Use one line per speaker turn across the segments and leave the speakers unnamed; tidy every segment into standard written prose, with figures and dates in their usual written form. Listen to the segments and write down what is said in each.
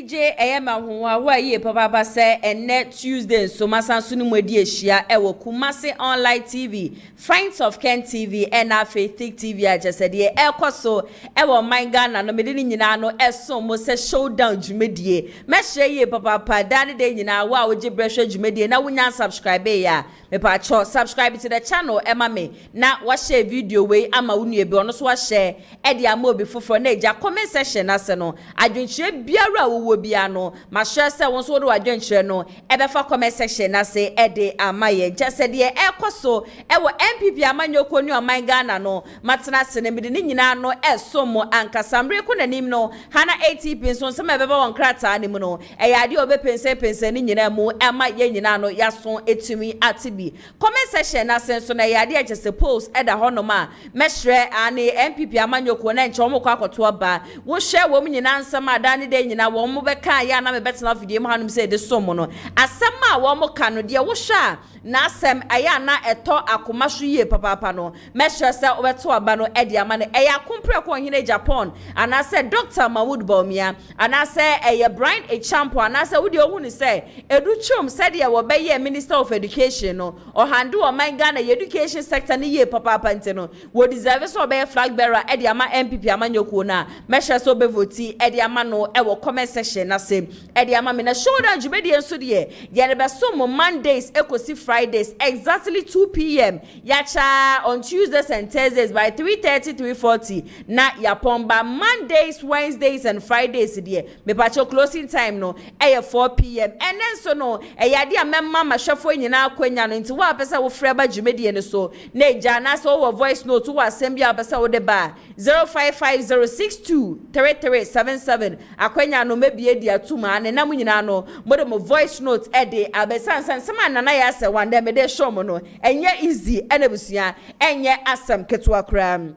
DJ Ayama wa ye papa say ene Tuesday so masansu ni mwedi ehia ewo Kumasi online TV, Friends of Ken TV and Faith TV ajesede ekoso ewo Ghana no mede ni nyina no eso mo se showdown dwumedie mehye ye papa dane de nyina wa oje brehwe dwumedie na wonya subscribe ya me pa cho subscribe to the channel ema me na wa share video we ama wonu ebe ono so wa share e de ama obi foforo na eja comment section na se no adwenchire biara wo bia no ma share se won so do adwenchire no ebe fa comment section na se e de ama ye jesede ekoso ewo MPP amanyoko ni oman Ghana no matena se ne mede ni nyina no eso mo ankasamre ko nanim no hana 80 penso se ma beba won krata ne mu no e yade obe pense ni nyina mu ema ye nyina no yaso etumi atibi comment section na senso na yade agese post eda honoma mehre ane MPP amanyoko na nche omo kwa akoto ba wo share wo nyina nsama adane de nyina wo mo beka ya na me betena video mu hanum se de somo no asama wo mo ka no de wo sha na asem aya na eto akomaso ye papa no mehre se obeto aba no ede ama no eya kompre ko hine Japan ana se Dr. Mahmoud Baumia ana se eye Brian Echampo ana se wudi ohunu se educhum se de wo be ye Minister of Education no o hande o man Ghana education sector ni ye papa nte no wo deserve so be flag bearer ede ama MPP amanyoko na mehre se obe voti ede ama no e wo comment section na se ede ama me na showdown jumedie nso de ye ne be so mo Mondays ekosi Fridays exactly 2 p.m. yacha on Tuesdays and Thursdays by 3:30 3:40 na yapomba Mondays, Wednesdays and Fridays there me pacho closing time no 4 p.m. and then so no yade amemma mahwefo nyina akwanya no nti wa pesa wo freba jumedie ne so na eja na so wo voice note wo asem bia pesa wo de ba 0550623377 akwanya no mebie dia tuma ne na munyina no mode mo voice note ede abesansan sema nana ya se wande me de show mo no enye easy enebusua enye asem ketwa kram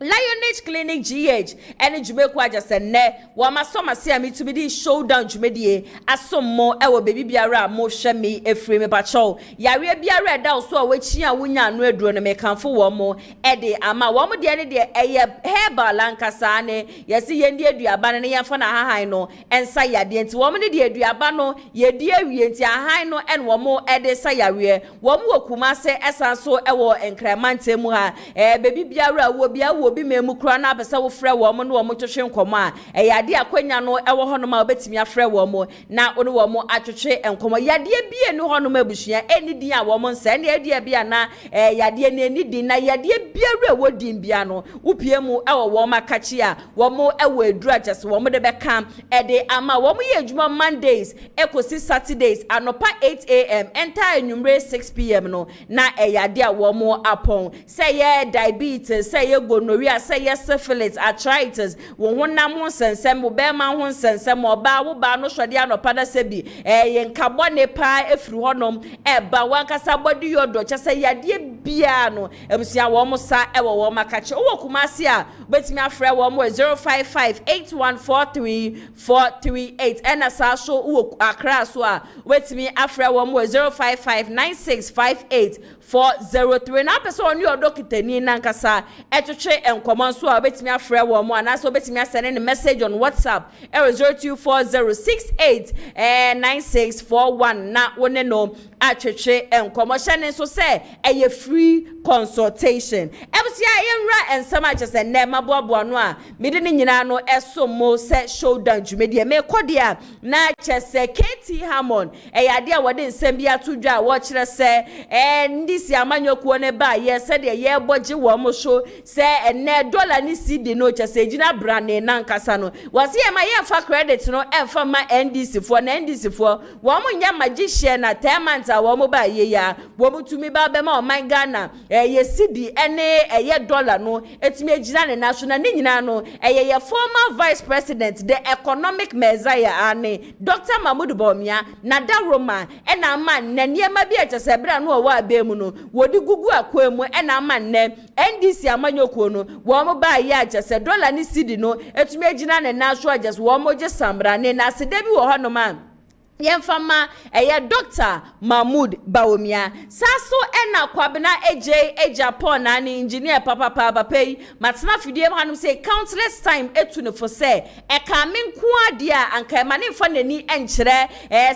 Lionage Clinic GH ene Jumeko ajase ne wa masoma se ami to be di showdown jumedie asomo ewo baby biara mo hwe me efre me pacho yare biara da so a wachi a wonya anu aduro ne me kanfo wo mo ede ama wo mo de ne de eye herbal lankasa ne yesi yendi aduaba ne yemfa na hahan no ensa yade nti wo mo ne de aduaba no yedi awie nti hahan no en wo mo ede sa yare wo mo Kumasi esanso ewo enkramante mu ha baby biara wo bia obi memu kura na abesa wo frɛ wo mo no wo mo twetwe nkomo a yade akwanya no ɛwɔ hɔ no ma obetimi afrɛ wo mo na ono wo mo atwetwe nkomo yade bie no hɔ no ma busua eni din a wo mo nsa ne yade bia na yade ne eni din na yade biara wo din bia no upie mu ɛwɔ wo ma kachi a wo mo ɛwɔ edura just wo mo de bɛka ɛde ama wo mo yɛ adwuma Mondays ekosi Saturdays anopa 8 a.m. enter enwumre 6 p.m. no na yade a wo mo apon sɛ ye diabetes sɛ ye gonorrhea say yes syphilis arthritis wo honam ho sensem wo be ma ho sensem oba wo ba no hwede anopa da sebi ye nkabɔ ne pa efiri honom ba wankasa body yodo che say yade bia no ebusia wo mo sa ewo wo makache wo Kumasi a betimi afrɛ wo mo 0558143438 ena sa so wo Accra so a betimi afrɛ wo mo 0559658403 na person oni odokitani nankasa etwetwe enkoman so a betimi afrɛ wo mo ana so betimi send a message on WhatsApp 0240689641 na wone no atwetwe enkomo hyene so se eye free consultation ebusia yenra ensama chese ne maboabo no a mede ne nyina no esomo se showdown dwumedie me kodia na chese KT Hammond yade a wode nsem bia todwa a wo kire se ndisi amanyokuo ne ba ye se de ye boje wo mo so se ene dollar ni CD no chese gina brane na nkasa no wase ye ma ye fa credit no emfa ma NDC fo na NDC fo wo mo nya magician na 10 months a wo mo ba ye ya wo mo tumi ba be ma o man Ghana ye CD ene ye dollar no etimi agina ne national ni nyina no ye former vice president the economic messiah ane Dr. Mahmoud Baumia na da Roma ena man na niema bi chese bra no wo abemu no wodi gugu akwemu ena man ne NDC amanyoko no wo mo ba ye chese dollar ni CD no etumi agina ne national just wo mo je samra ne na sede bi wo ho no man Yemfama Dr. Mahmoud Bawumia saso ena kwabena AGYAPONG na ni engineer papa pay matna fidie hanum say countless time etu for say ka men kwa dia anka mane fa nani enkyere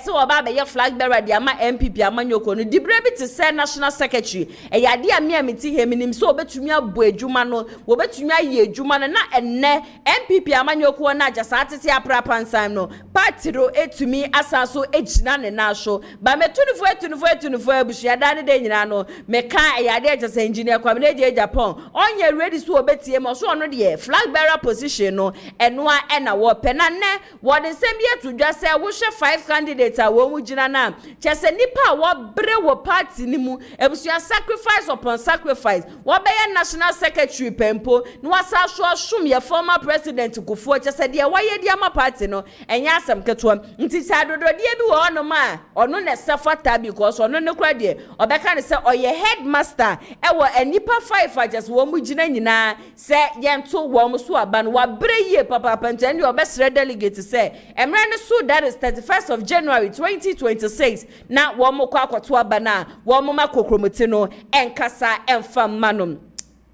se oba be ye flag bearer dia ma MPP amanyoko no dibre bi te say national secretary yade a me amiti heminim so obetumi abo adwuma no obetumi aye adwuma no na enne MPP amanyoko na ajasa atete aprapansam no party ro etumi asa so ejina ne na so ba me 24 abusia da ne de nyina no me ka yade ajasa engineer kwamna AGYAPONG onye ready so obetie mo so ono de flag bearer position no eno a na wo pena ne wo de nsem ye to dwa se wo hwe 5 candidates a wo mu gina na chese nipa wo bre wo party ni mu abusia sacrifice upon sacrifice wo be ye national secretary pempo no wasa so asum ye former president Kufuor chese de wo ye dia ma party no enya asem keto nti sa dodo de bi wo no ma ono ne sefata because ono ne kra de obeka ne se oye headmaster e wo anipa 5 just wo mu gina nyina se yento wo mu so aba no wa bre ye papa pente ne obesre delegate se emre ne so that is 31st of January 2026 na wo mu kwa akoto aba na wo mu makokromoti no enkasa emfa manom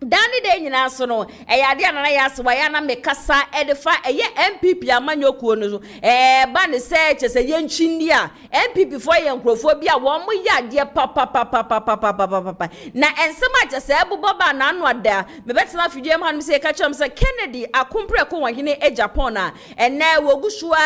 Dani de nyina so no yade anana ya se waya na mekasa edefa MPP amanyokuo no ba ne se chese yenchindi a MPP for yenkrofo bia wo mo yade papa na ensema chese ebubo ba na anu ada me betena fidie ma no se ka cham se Kennedy akompre ko wahine AGYAPONG na ene wogusua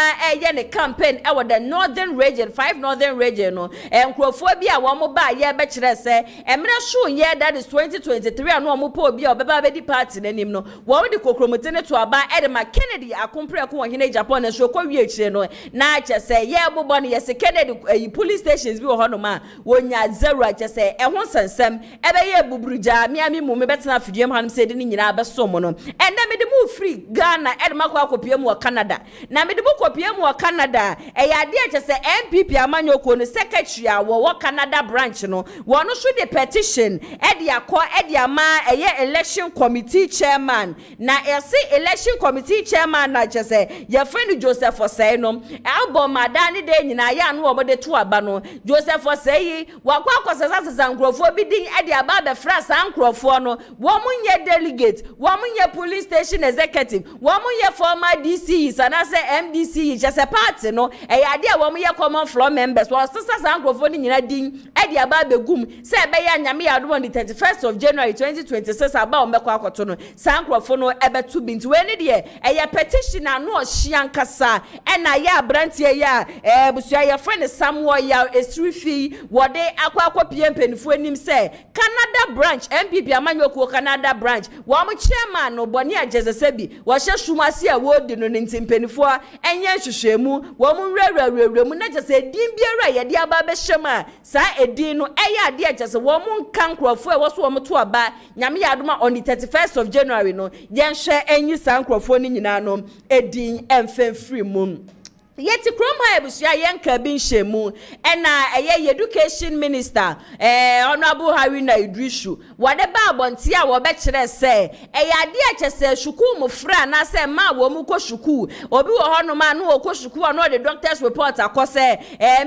ne campaign e the northern region 5 northern region no enkrofo bia wo mo ba ye be kire se emre so ye that is 2023 anu mo obi obeba be di party nanim no wo de kokromoti ne to aba Edema Kennedy akompre ko wahine AGYAPONG na so kwa wie kire no na chese ye bobo ne yes Kennedy police stations bi wo hono ma wonya zero chese ho sensem ebe ye buburuja miami mu me betena fidiem hanum se de ni nyina abeso mo no enda me de mu free Ghana Edema kwa kopiem wo Canada na me de mu kopiem wo Canada yade chese MPP amanyoko no secretary a wo Canada branch no wo no so de petition ede akọ ede ama election committee chairman na election committee chairman na chese your friend Joseph Osei no album madani de nyina ya no wo de to aba no Joseph Osei wakwa akosasa nkrofo bi din ede aba be fra sa nkrofo no wo munye delegate wo munye police station executive wo munye former DCE sana se MDC chese party no ade a wo munye common floor members wo sasa sa nkrofo ni nyina din ede aba begum se be ya nyame ya do on the 31st of January 2026 aba o mekwa akoto no sankrofo no ebe to binti we ni de petition na no ohia nkasa na ya abrantie ya busua ya friend Samuel ya esrifi wode akwa PMPNFo anim se Canada branch MPP amanyokuo Canada branch wo mo chairman no boni ageze bi wo hye Kumasi a wodi no ntimpenifo enye hwehwemu wo mo wrawrawrawra mu na gese din biara ye de aba be hyema sa edin no ade ageze wo mo nkan krofo e wo so wo mo to aba nyame ya adoma on the 31st of January no yenhwe enyi sankrofo ni nyina no edin emfemfiri mum yeti kroma ebusia yenka bi nhemu na education minister honorable Haruna Idrisu wode ba abonte a wo be kire se ade a chese shuku mu fra na se ma wo mu ko shuku obi wo hono ma no ko shuku no the doctor's report akose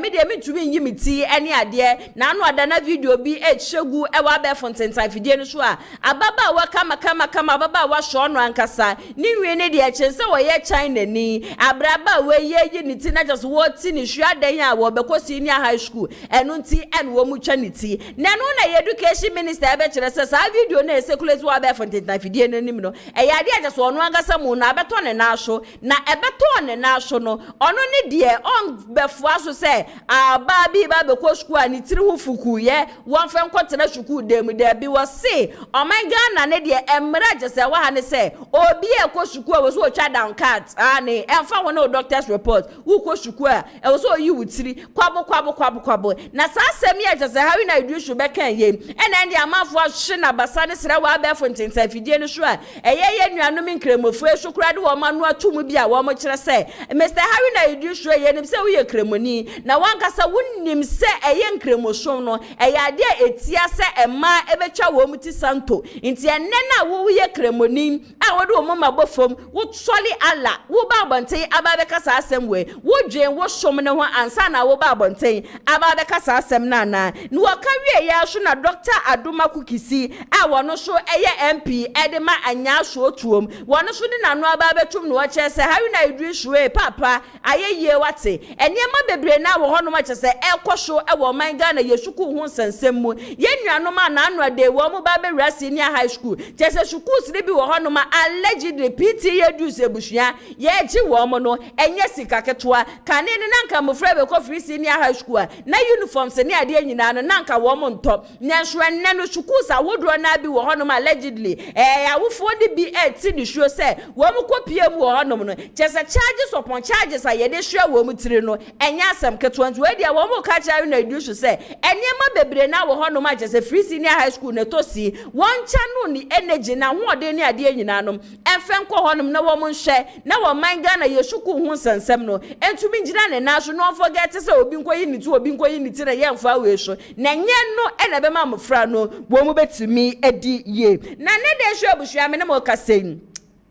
me de mitumi nyimiti ene ade na no ada na video bi echegu e wa be fonten fidie no so a ababa wa kama ababa wa sho no ankasa ni wie ne de chense wo ye China ni abraba we ye niti na just what ni hwadan a wo beko senior high school enu nti en wo mu twa niti na no na education minister be kire se sa video na circulate wa be fonten fidie no nim no yade a just ono agasa mu na beto ne na so na ebeto ne na so no ono ne de on befo aso se aba bi ba beko school ani tiri hu fuku ye won fe nkotena school dem de bi wo se o my Ghana ne de emra just wa ha ne se obi e ko school wo so twa down card ani emfa won no doctor's report uko shuku a e wo so yi wutiri kwabo na sa asem ya jase Haruna Idrisu bekan ye ena ndi amafo ahye na basa ne sira wa be fonten fidie no so a ye nuanom nkremofo esukura de wo manu atum bia wo mo kire se Mr. Haruna Idrisu ye nim se wo ye kremoni na wankasa wonnim se ye nkremosom no ade etia se ema ebetwa wo muti santo nti enne na wo ye kremoni a wo de wo mama bofom wo twole ala wo ba abonten aba be kasa asem we wo dwen wo shom ne ho ansa na wo ba abonten aba be kasa asem na na ni wo ka wie ya so na Dr. Adoma Kukisi a wono so eye MP edema anya so tuom wono so di nanu aba be tum no wo che se hawi na idri shwe papa ayeye wate enema bebre na wo hono ma che se ekoso e wo man Ghana yesuku hu sensem mu yenuanom ana anu ade wo mu ba be wura senior high school che se schools ne bi wo hono ma allegedly PT use ebusua ye ji wo mo no enye sika ketwa kane ne nanka mofra be ko free senior high school na uniform se ne ade nyina no nanka wo mo ntop nyanso enne no schools awodro na bi wo hono ma allegedly awofo de bi ti ni sure se wo mu kopie mu wo hono no che se charges upon charges ye de sure wo mu tire no enye asem ketwa nti we dia wo mu ka cha na edu se enema bebre na wo hono ma che se free senior high school ne tosi won cha no ni energy na hoode ne ade nyina no emfen ko hono na wo mu nhwe na wo man Ghana yesuku hu sensem no entumi ngina ne na so no forget se obi nkoyi ni tu obi nkoyi ni tire ye mfa we so na nye no ene be ma mfra no wo mu betumi edi ye na ne de hwe abusua me ne mo kasem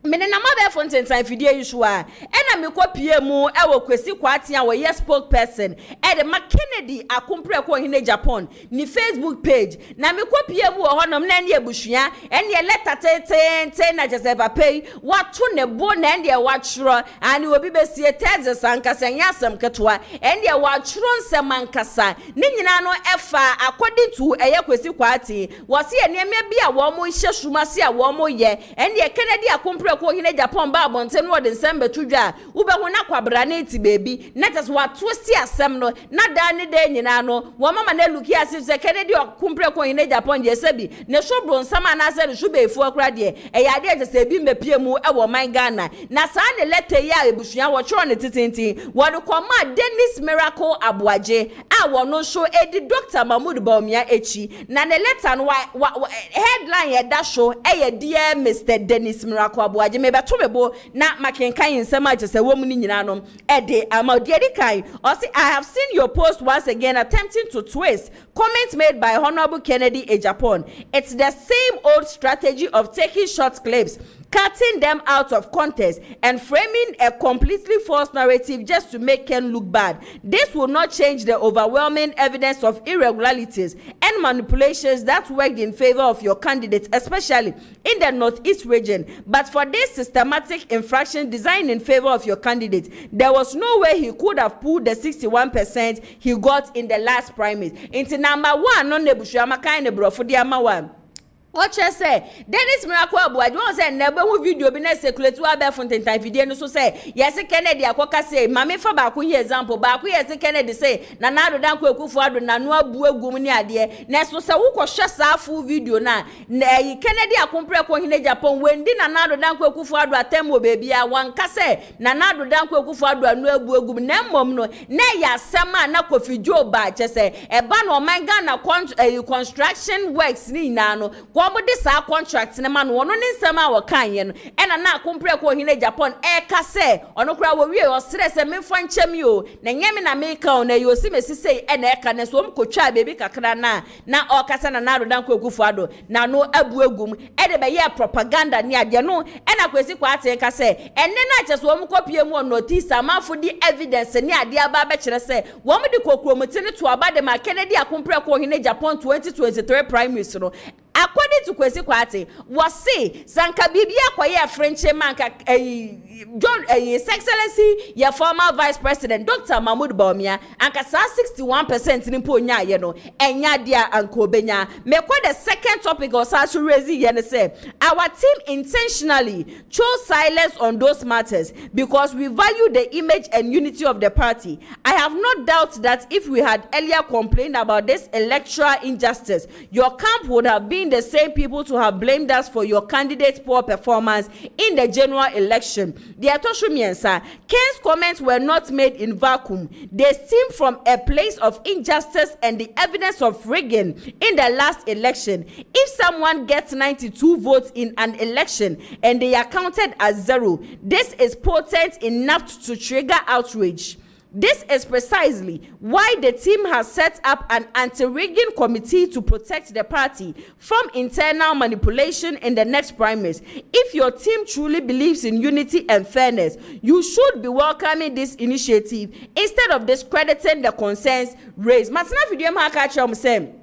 mene na mabe fonten time video issue a ena me kopie mu e wo kwesi kwatia wo yes spokesperson e de Kennedy akompre ko hine Japan ni Facebook page na me kopie mu wo honom na ne abusua ene letter tete na jese papa wato ne bo na ene wachro ani obi besie teze sankasa nyasem ketwa ene wachro nsem ankasa ne nyina no efa according to eye kwesi kwati wo se ene me bia wo mo hye sumase a wo mo ye ene Kennedy akompre ko hine Japan ba bonte no de December tudwa ube ho na kwabra na eti baby na tes wato si asem no na da ne de nyina no wo mama na luki asif Kennedy akompre ko hine Japan je sebi ne shobro nsama na se shu be fu akra de e ya de je se bi mepie mu e wo man Ghana na sa ne letter ya ebusua wo chro ne titinti wo de koma Dennis Miracle Abuaje a wo no so edi Dr. Mahmoud Baumia echi na ne letter no headline ye da show e ye dear Mr. Dennis Miracle Abuaje me beto mebo na makenkan nsema agese wo mu ni nyina no e de amadiedi kai o say I have seen your post once again attempting to twist comments made by Honorable Kennedy AGYAPONG. It's the same old strategy of taking short clips, cutting them out of context and framing a completely false narrative just to make Ken look bad. This will not change the overwhelming evidence of irregularities and manipulations that worked in favor of your candidate, especially in the Northeast region. But for this systematic infraction designed in favor of your candidate, there was no way he could have pulled the 61% he got in the last primaries. Into number one, no nebushama kind of bro for the one. What you say? Dennis Miracle Abuaje won say never hu video bi na circulate wa be fonten time video no so say yes Kennedy akoka say mame fa ba ko hi example ba ko yes Kennedy say na nado dan ko ekufu ado na no abu egum ni ade na so say wo ko hwe sa full video na Kennedy akompre ko hine Japan wendi na nado dan ko ekufu ado atemo baby a wanka say na nado dan ko ekufu ado anu abu egum na mom no na ya sema na Kofi Joe ba che say e ba no man Ghana construction works ni na no omo de sa contract ne ma no ono ne nsema wo kan ye no ena na akompre ko hine Japan e ka se ono kura wo wie o sere se memfa nchem yo na nyeme na me ka na yo si mesi sei ena e ka ne so mkotwa baby kakra na o kasa na nado dan ko ekufu ado na no abu egum e de be ye propaganda ni ade no ena kwesi kwa ate ka se enne na che so mkopie mu notice amafo di evidence ni ade aba be kire se wo mo di kokromoti ne to aba de ma Kennedy akompre ko hine Japan 2023 primaries no. According to Kwesi Kwate, was say Sanka Bibia Kwaya French manka John His Excellency, your former Vice President Dr. Mahmoud Baumia, and Kasa 61% in Ponya, you know, and Yadia and Kobenya. Me quite the second topic or Sasu Rezi Yen say our team intentionally chose silence on those matters because we value the image and unity of the party. I have no doubt that if we had earlier complained about this electoral injustice, your camp would have been the same people to have blamed us for your candidate's poor performance in the general election. The Atoshumiensa, Ken's comments were not made in vacuum. They stem from a place of injustice and the evidence of rigging in the last election. If someone gets 92 votes in an election and they are counted as 0, this is potent enough to trigger outrage. This is precisely why the team has set up an anti-rigging committee to protect the party from internal manipulation in the next primaries. If your team truly believes in unity and fairness, you should be welcoming this initiative instead of discrediting the concerns raised. Masina video ma ka kyerɛ mo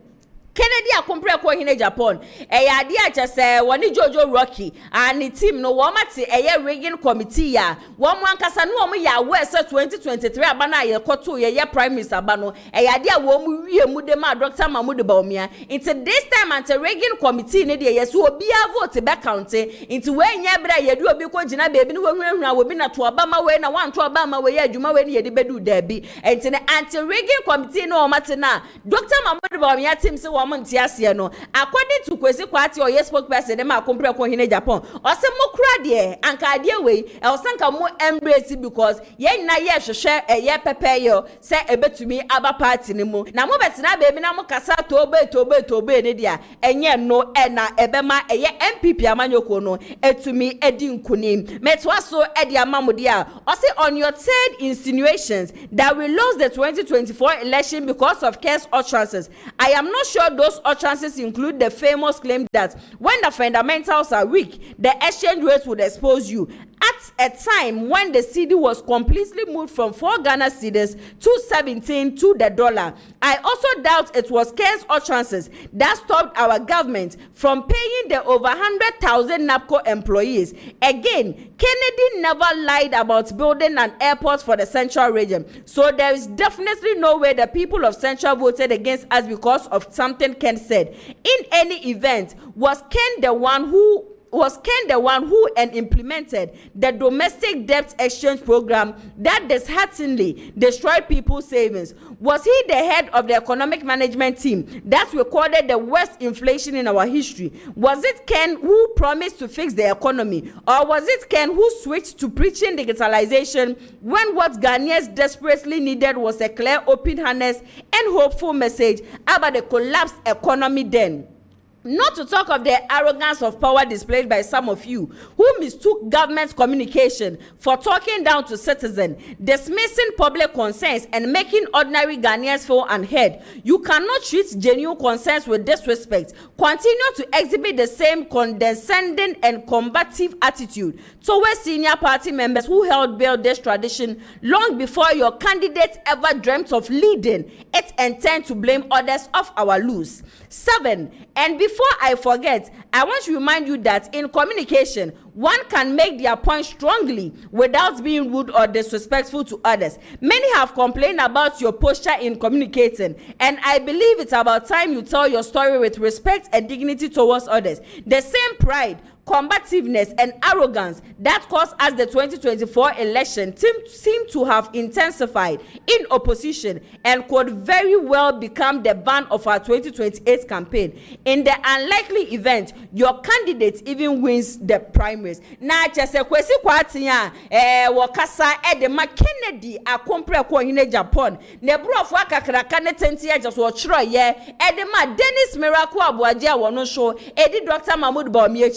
Kennedy akompre ko hine Japan ade a kyese woni Jojo Rocky and team no wo mate rigging committee ya wo mo ankasa no wo ya wese 2023 aba na ye koto ye prime minister aba no ade a wo mu wie mu de ma Dr. Mahmoud Bawumia into this time anti rigging committee ne de yes obi a vote be count into we nya bra ye du obi ko gina beebi no hwehwehwa obi na to aba ma we na wan to aba ma we ye adwuma we ne ye de bedu da bi enti ne anti rigging committee no wo mate na Dr. Mahmoud Bawumia team se no according to Kwesi Kwati or yes spokesperson dem akompre ko hine Japan ose mo kura de anka de we e osanka mo embrace because ye na ye hwehwe ye pepeyo se ebetumi aba party ni mu na mo betina be bi na mo kasa tobe ne dia enye no na ebema ye MPP amanyoko no etumi edi nkunim metwaso edi amamu dia ose on your third insinuations that we lost the 2024 election because of case utterances. I am not sure those utterances include the famous claim that when the fundamentals are weak, the exchange rate would expose you. At a time when the cedi was completely moved from 4 Ghana cedis to 17 to the dollar. I also doubt it was case utterances that stopped our government from paying the over 100,000 NAPCO employees. Again, Kennedy never lied about building an airport for the Central region. So there is definitely no way the people of Central voted against us because of something Ken said. In any event, was Ken the one who implemented the domestic debt exchange program that dishearteningly destroyed people's savings? Was he the head of the economic management team that recorded the worst inflation in our history? Was it Ken who promised to fix the economy? Or was it Ken who switched to preaching digitalization when what Ghanaians desperately needed was a clear, open, honest, and hopeful message about the collapsed economy then? Not to talk of the arrogance of power displayed by some of you who mistook government communication for talking down to citizens, dismissing public concerns and making ordinary Ghanaians feel unheard. You cannot treat genuine concerns with disrespect. Continue to exhibit the same condescending and combative attitude towards senior party members who helped build this tradition long before your candidate ever dreamt of leading it and tend to blame others of our lose. 7. And before I forget, I want to remind you that in communication, one can make their point strongly without being rude or disrespectful to others. Many have complained about your posture in communicating, and I believe it's about time you tell your story with respect and dignity towards others. The same pride, combativeness and arrogance that caused us the 2024 election seem to have intensified in opposition and could very well become the ban of our 2028 campaign. In the unlikely event your candidate even wins the primaries. Na chese Kwesi Kwati wakasa edema Kennedy akompre ko hine Japan ne brofo akakraka ne tenti just wo chiro ye edema Dennis Miracle Abuaje wono so edi Dr. Mahmoud Bawumia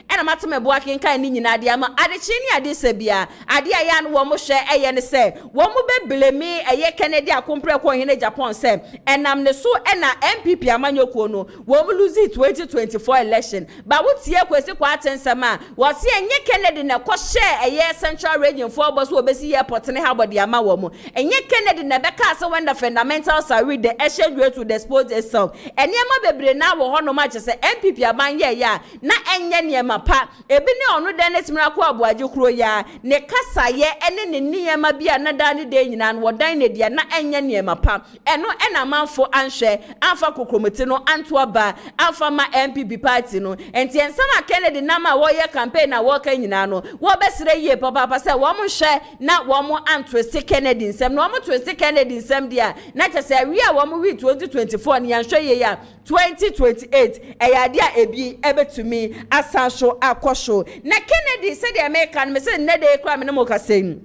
ena mateme boa kenkan ni nyina de ama adechi ni ade sebia ade aya no wo mo hwe eye ne se wo mo beblemi eye Kennedy akompre ko hine Japan se enam ne so ena MPP amanyoko no wo mo lose 2024 election ba wotie Kwesi Kwati nsema wo se enye Kennedy na ko hwe eye Central region for boss wo besi airport ne ha body ama wo mo enye Kennedy na beka se when the fundamentals are read the exchange rate to dispose itself enema bebre na wo ho no ma che se MPP amanye ya na enye niema pa ebi ne onu Dennis Miracle Abuaje kuro ya ne kasaye ene ne niema bia na dan de nyina no wodan ne dia na enye niema pa eno ena manfo anhwe amfa kokromoti no antoaba amfa ma MPP party no enti ensama Kennedy na ma wo ye campaign na wo ka nyina no wo besire yie papa se wo mo hwe na wo mo antwese Kennedy nsem na wo mo twese Kennedy nsem dia na chese wi a wo mo wi 2024 ni anhwe ye ya 2028 eyade a ebi ebetumi asanso akosho na Kennedy said the American me say ne dey kra me no mo kasem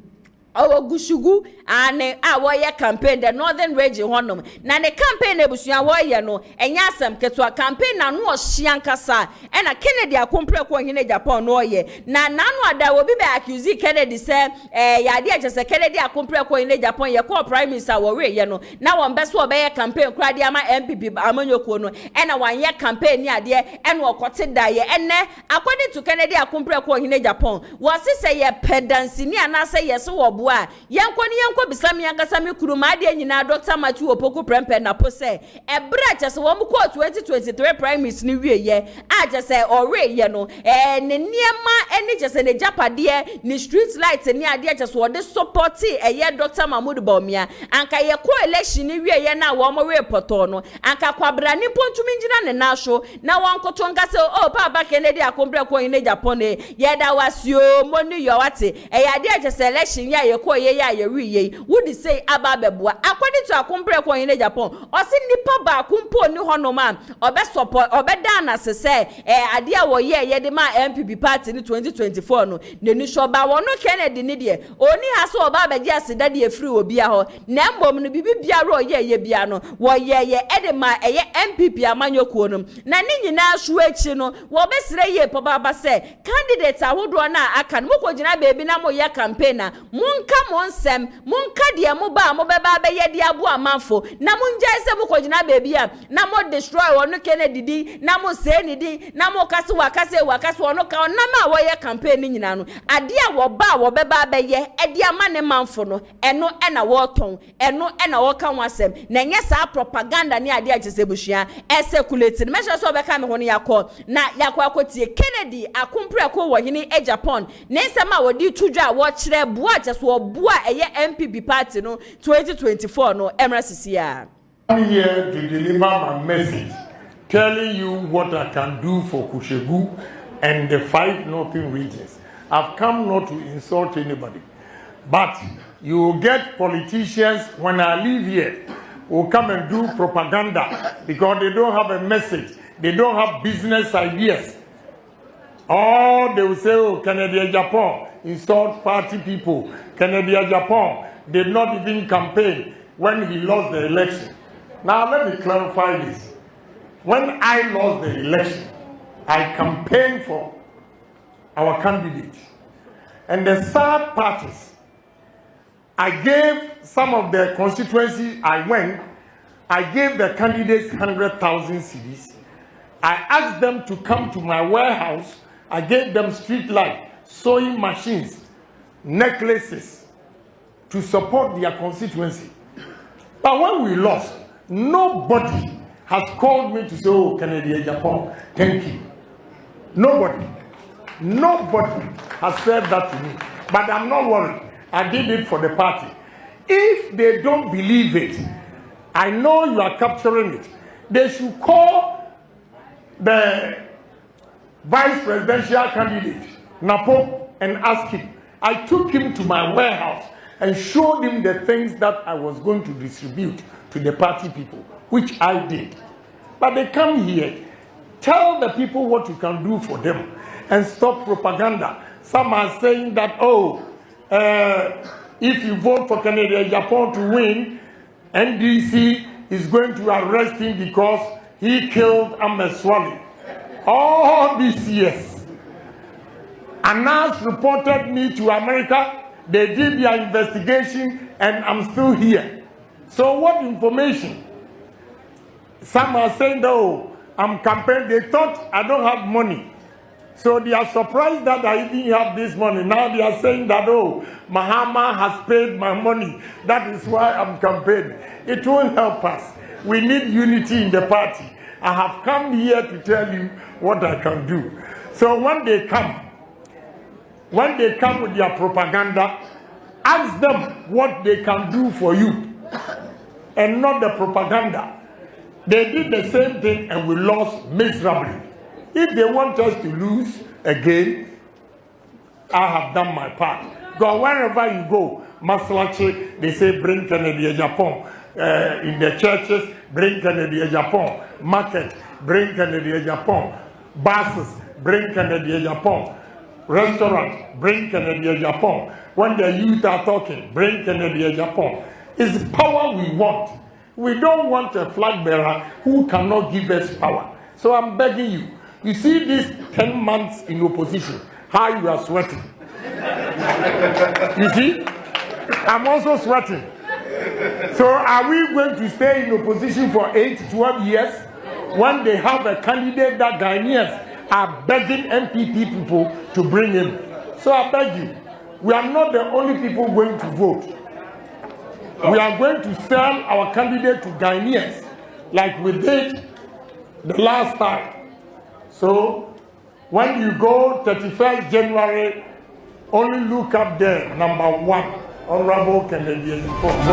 Owo gushugu ane a woye campaign the northern region honom na ne campaign ebusua woye no enya Asem keto campaign na no ohia nkasa e na Kennedy akompre ko hine Japan no oye na nanu ada obi be accuse Kennedy say ya de agese Kennedy akompre ko hine Japan ye ko prime minister wo we ye no na won be so obeye campaign kura de ama MPP amanyoko no e na wan ye campaign ni ade e na okote da ye ene according to Kennedy akompre ko hine Japan wo se say ye pedansi ni anase ye so wo a yenko ni yenko bisam yankasa me kuruma ade nyina Dr. Matthew Opoku prempe na po se ebra chese wo mu ko 2023 prime minister ni wie ye a chese ore ye no ne niema eni chese ne japade ni street light ni ade chese wo de support ye Dr. Mahmoud Bawumia anka ye ko election ni wie ye na wo mo report no anka kwabra ni pontumi ngina ne na so na wankoto nka se o papa Kennedy akompre ko ine Japan ye da wasio moni yo wate ya de chese election ye ko ye ya ye wi ye would say ababeboa according to akompre ko ine Japan o se nipa ba kumpo ni honoma obe support obe dan na se ade a wo ye de ma MPP party ni 2024 no ne ni so ba wono Kennedy ni de oni ha so oba beje aseda de efiri obi a ho na mbom no bibi bia ro ye bia no wo ye de ma eye MPP amanyoko no na ni nyina so echi no wo be sire ye papa ba se candidate ahodo na aka no ko gina bebi na mo ye campaign na munka monsem munka de mo ba mo beba be ye de abo amanfo na munjai se mo ko gina bebi a na mo destroy wono Kennedy di na mo se ni di na mo kase wakase wono ka na ma wo ye campaign ni nyina no ade a wo ba wo beba be ye e de ama ne manfo no eno e na wo ton eno e na wo ka wasem na nye sa propaganda ni ade a chese bushia e circulate me so be ka me ho ne yakọ na yakọ akotie Kennedy akompre ko wo hini e Japan ne nsema wo di tudwa wo kire bua chese wo bua eye MPP party no 2024 no emrasisia.
I'm here to deliver my message, telling you what I can do for Kushegu and the 5 northern regions. I've come not to insult anybody, but you will get politicians when I leave here who come and do propaganda because they don't have a message, they don't have business ideas. Or they will say, oh, Kennedy Japan insult party people. Kennedy Japan did not even campaign when he lost the election. Now let me clarify this. When I lost the election, I campaigned for our candidate. And the sad part is, I gave some of the constituencies I gave the candidates 100,000 cedis. I asked them to come to my warehouse. I gave them street light, sewing machines, necklaces to support their constituency. But when we lost, nobody has called me to say, oh, Kennedy Japan, thank you. Nobody has said that to me. But I'm not worried. I did it for the party. If they don't believe it, I know you are capturing it. They should call the vice presidential candidate, Napo, and ask him. I took him to my warehouse and showed him the things that I was going to distribute to the party people, which I did. But they come here, tell the people what you can do for them, and stop propaganda. Some are saying that, oh, if you vote for Kennedy Japan to win, NDC is going to arrest him because he killed Ameswali. All these years, Anas reported me to America. They did their investigation, and I'm still here. So what information? Some are saying, oh, I'm campaigning. They thought I don't have money. So they are surprised that I even have this money. Now they are saying that, oh, Mahama has paid my money. That is why I'm campaigning. It won't help us. We need unity in the party. I have come here to tell you what I can do. So when they come with their propaganda, ask them what they can do for you and not the propaganda. They did the same thing and we lost miserably. If they want us to lose again, I have done my part. Go wherever you go, Maslache, they say bring Kennedy Japan. In the churches, bring Kennedy Japan. Market, bring Kennedy Japan. Buses, bring Kennedy Japan. restaurant, bring Kennedy AGYAPONG. When the youth are talking, bring Kennedy AGYAPONG. It's power we want. We don't want a flag bearer who cannot give us power. So I'm begging you. You see these 10 months in opposition, how you are sweating. You see? I'm also sweating. So are we going to stay in opposition for 8 to 12 years when they have a candidate that Ghanaians are begging MPP people to bring in? So I beg you, we are not the only people going to vote. We are going to sell our candidate to Ghanaians like we did the last time. So when you go 31st January, only look up there, number 1. Honorable Kennedy AGYAPONG.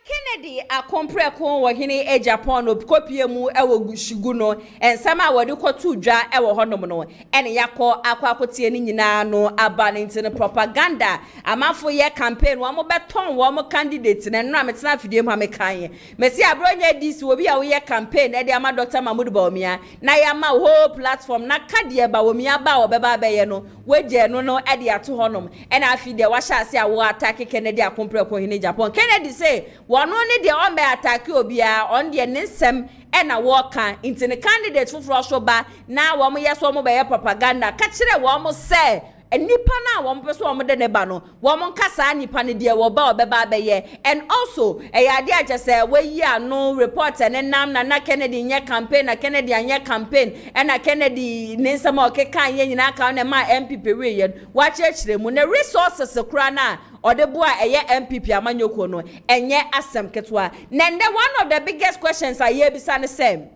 Kennedy akompre kon wo hene AGYAPONG no kopie mu ewo gushigu no ensama wode kotu dwa ewo honom no ene yakọ akwakotie ni nyina no aba ne ntine propaganda amafo ye campaign wo mo beton wo mo candidate ne no ametena afidie mu amekan mesi abronye dis obi a wo ye campaign e de ama Dr. Mahmoud Bawumia na ya ma whole platform na kade ba Bawumia ba obeba abaye no weje no e de ato honom ene afidie wa sha ase a wo attack Kennedy akompre kon hene AGYAPONG. Kennedy say wono ne de on be attack obia on de nsem e na wo kan into the candidate fufuro so ba na wo mo yeso mo be propaganda ka kire wo mo say enipa na wo mo peso wo mo de ne ba no wo mo nkasa nipa ne de wo ba obeba abaye. And also e ya de aje say we yi ano report ne nam na Kennedy nye campaign na Kennedy anye campaign e na Kennedy ne nsem o ke kan ye nyina ka na ma MPP we ye wa chechire mu na resources kura na Odebua eye MPP amanyoko no enye Asem ketwa. Nende one of the biggest questions I hear bisa ne se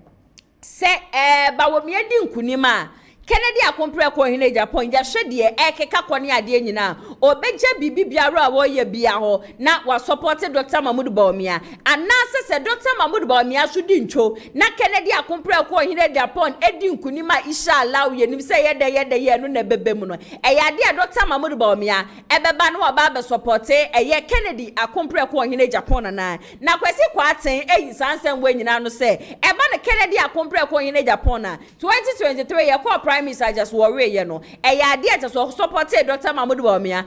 Bawumia di nkunima Kennedy akompre ko hene AGYAPONG ya hwede ekeka kone ade nyina obeje bibi biara wo ye bia ho na wa support Dr. Mahmoud Bawumia anase se Dr. Mahmoud Bawumia so di ncho na Kennedy akompre ko hene AGYAPONG edi nkunima inshallah ye nim se yede no na bebe mu no eyade Dr. Mahmoud Bawumia ebeba no oba be support eye Kennedy akompre ko hene AGYAPONG na kwesi kwaten eyi sansen we nyina no se eba na Kennedy akompre ko hene AGYAPONG na 2023 ye ko Prime Minister just worry you know idea just support Dr. Mahmoud Bawumia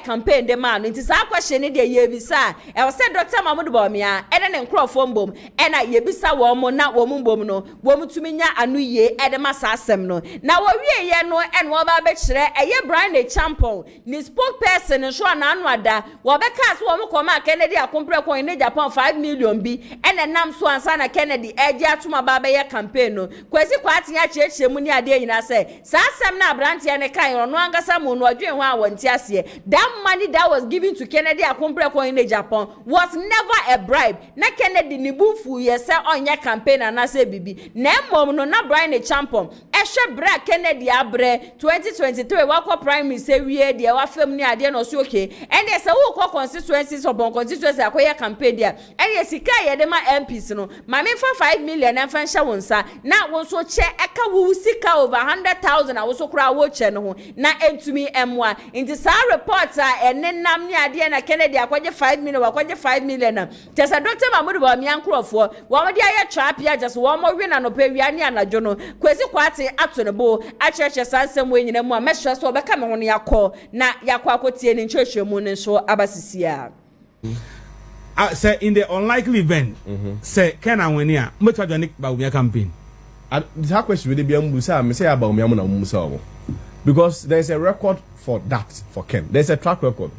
campaign the man nti sa question dey ye bisa e was say Dr. Mahmoud Bawumia ene ne nkrofo mbom e na ye bisa wo mo na wo mbom no wo mutumi nya anu ye e de masa Asem no na wo wie ye no en wo ba be kire Brian Champion ni spokesperson so na anu ada wo be ka so wo mo koma Kennedy akompre ko in Japan 5 million bi ene nam so ansa na Kennedy eje atuma ba be ye campaign no kwesi kwate ya chechire mu ni ade nyina say Asem na brantia ne kan ono angasa mu no adwen ho awonti ase that money that was given to Kennedy akompre ko in Japan was never a bribe na Kennedy ni bufu ye say onye campaign na say bibi na mom no na Brian Champion ehwe bra Kennedy abre 2023 wakọ prime minister wie de wa fam ni ade no so okay and say wo kọ constituencies obon constituency akoye campaign dia and ye sika ye de ma MPs no ma me fa 5 million en fa hye wonsa na won so che eka wo sika over 100,000 awo so kra wo che no ho na entumi emwa inti sa report a enenam ni ade na Kennedy akwaje 5 million wakwaje 5 million na tesa Dr. Mahmoud Bawumia nkrofo wo mo de aye trap ya just wo mo wi na no pe wi ani anajo no kwesi kwate ato ne bo a cheche sansem we nyina mu a mehwe so obeka me ho no yakọ na yakọ akotie ni nchwehwemu ne so abasisia.
Say in the unlikely event, say can I win here? Much of the Bawumia campaign.
This question will be Musa. Me say about Musa because there's a record for that for Ken. There's a track record.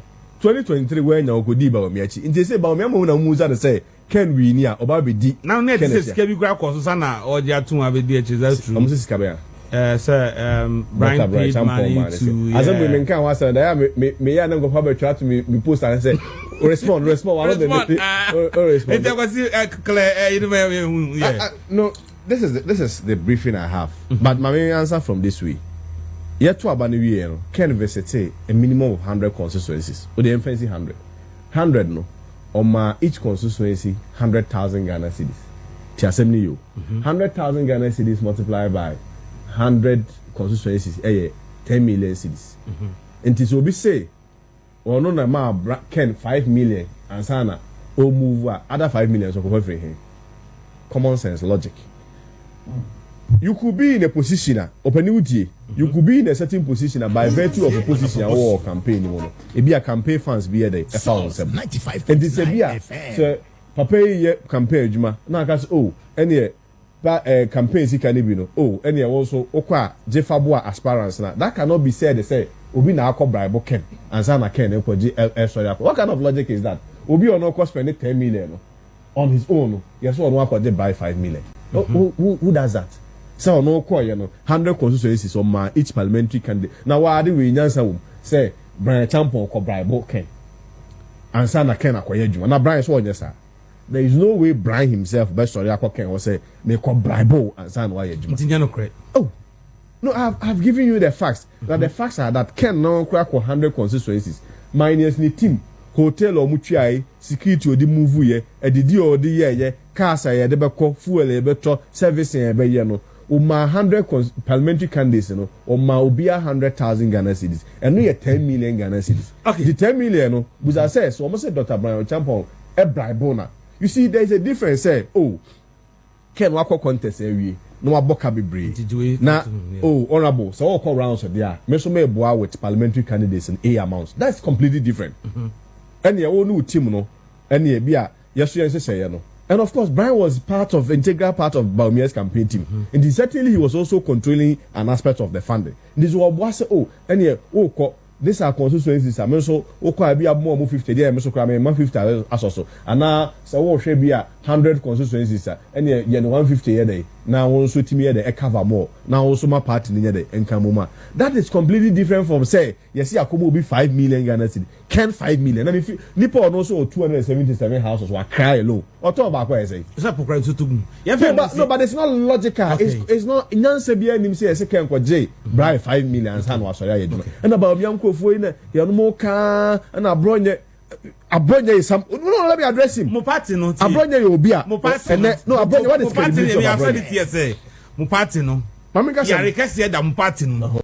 2023 when you go di Bawumia. In they say Bawumia Musa say Ken we near oba be di. Now net is kebi gra koso sana or dia tun have di that's true. Amusi sikabea. Sir Brian paid money to Asem we menka wa say that me ya na go pa be try to me post and say respond one of the respond.
It was clear
no this is the briefing I have. But my main answer from this way. Yet to abani we no Ken visit a minimum of 100 constituencies. Or the emphasis 100 no. On each constituency 100,000 Ghana cedis. Ti Asem you 100,000 Ghana cedis multiplied by 100 constituencies 10 million cedis. And it will be say or no na Ken 5 million and sana or move other 5 million so for free. Common sense logic. you could be in a position you could be in a certain position by virtue of a position or campaign it be a campaign fans be there 95 and this be a so papa campaign juma na ka oh any campaign sika ni bi no oh any also okwa jefabo aspirants na that cannot be said say obi na akọ bribe ken ansa na ken enko sorry what kind of logic is that obi on no spend 10 million on his own yes one akọ buy 5 million who does that so no call 100 constituencies on each parliamentary candidate now why do we nyansa say Brian Champion ko bribe ken ansa na ken akoye djuma na Brian so onyesa there is no way Brian himself best story akọ ken or say me ko bribe ansa na why djuma oh no I've given you the facts that the facts are that ken no crack 100 constituencies minus ni team hotel or mutuai security odi move ye edidi odi ye cars ye de beko fuel ye beto service ye be ye no uma 100 parliamentary candidates no uma obia 100,000 Ghana cedis and no ye 10 million Ghana cedis okay the 10 million no buza says so almost say Dr. Brian Champion e bribe. You see there is a difference say oh ken wako contest every no aboka bebre na oh honorable so all rounds there me so me boa with parliamentary candidates in A amounts that's completely different and your own team no and ye bia yesu say no. And of course, Brian was integral part of Baumia's campaign team. And certainly he was also controlling an aspect of the funding. This was these are constituencies. I mean, so be a more 50 there, Mr. Crame, 50 as also. And now, so should be 100 constituencies, and ye 150 a day. Now also to me the cover more. Now also my party in the Enkamuma. That is completely different from say, yes, Yakubu be 5 million Ghana cedi. Can 5 million. And if Nippon also 277 houses were cry low. Or talk about what I say. It's not but it's not logical. Okay. It's not Nansebia him say second kwa J. Brian 5 million and san was and about Yanko Fuina, Yanumoka and Abronye is some. No, let me address him.
Mupati no.
Abronye Obia.
Mupati
no. Abronye what is
Mupati? We have said it here. Say Mupati no. Ya request here that Mupati no.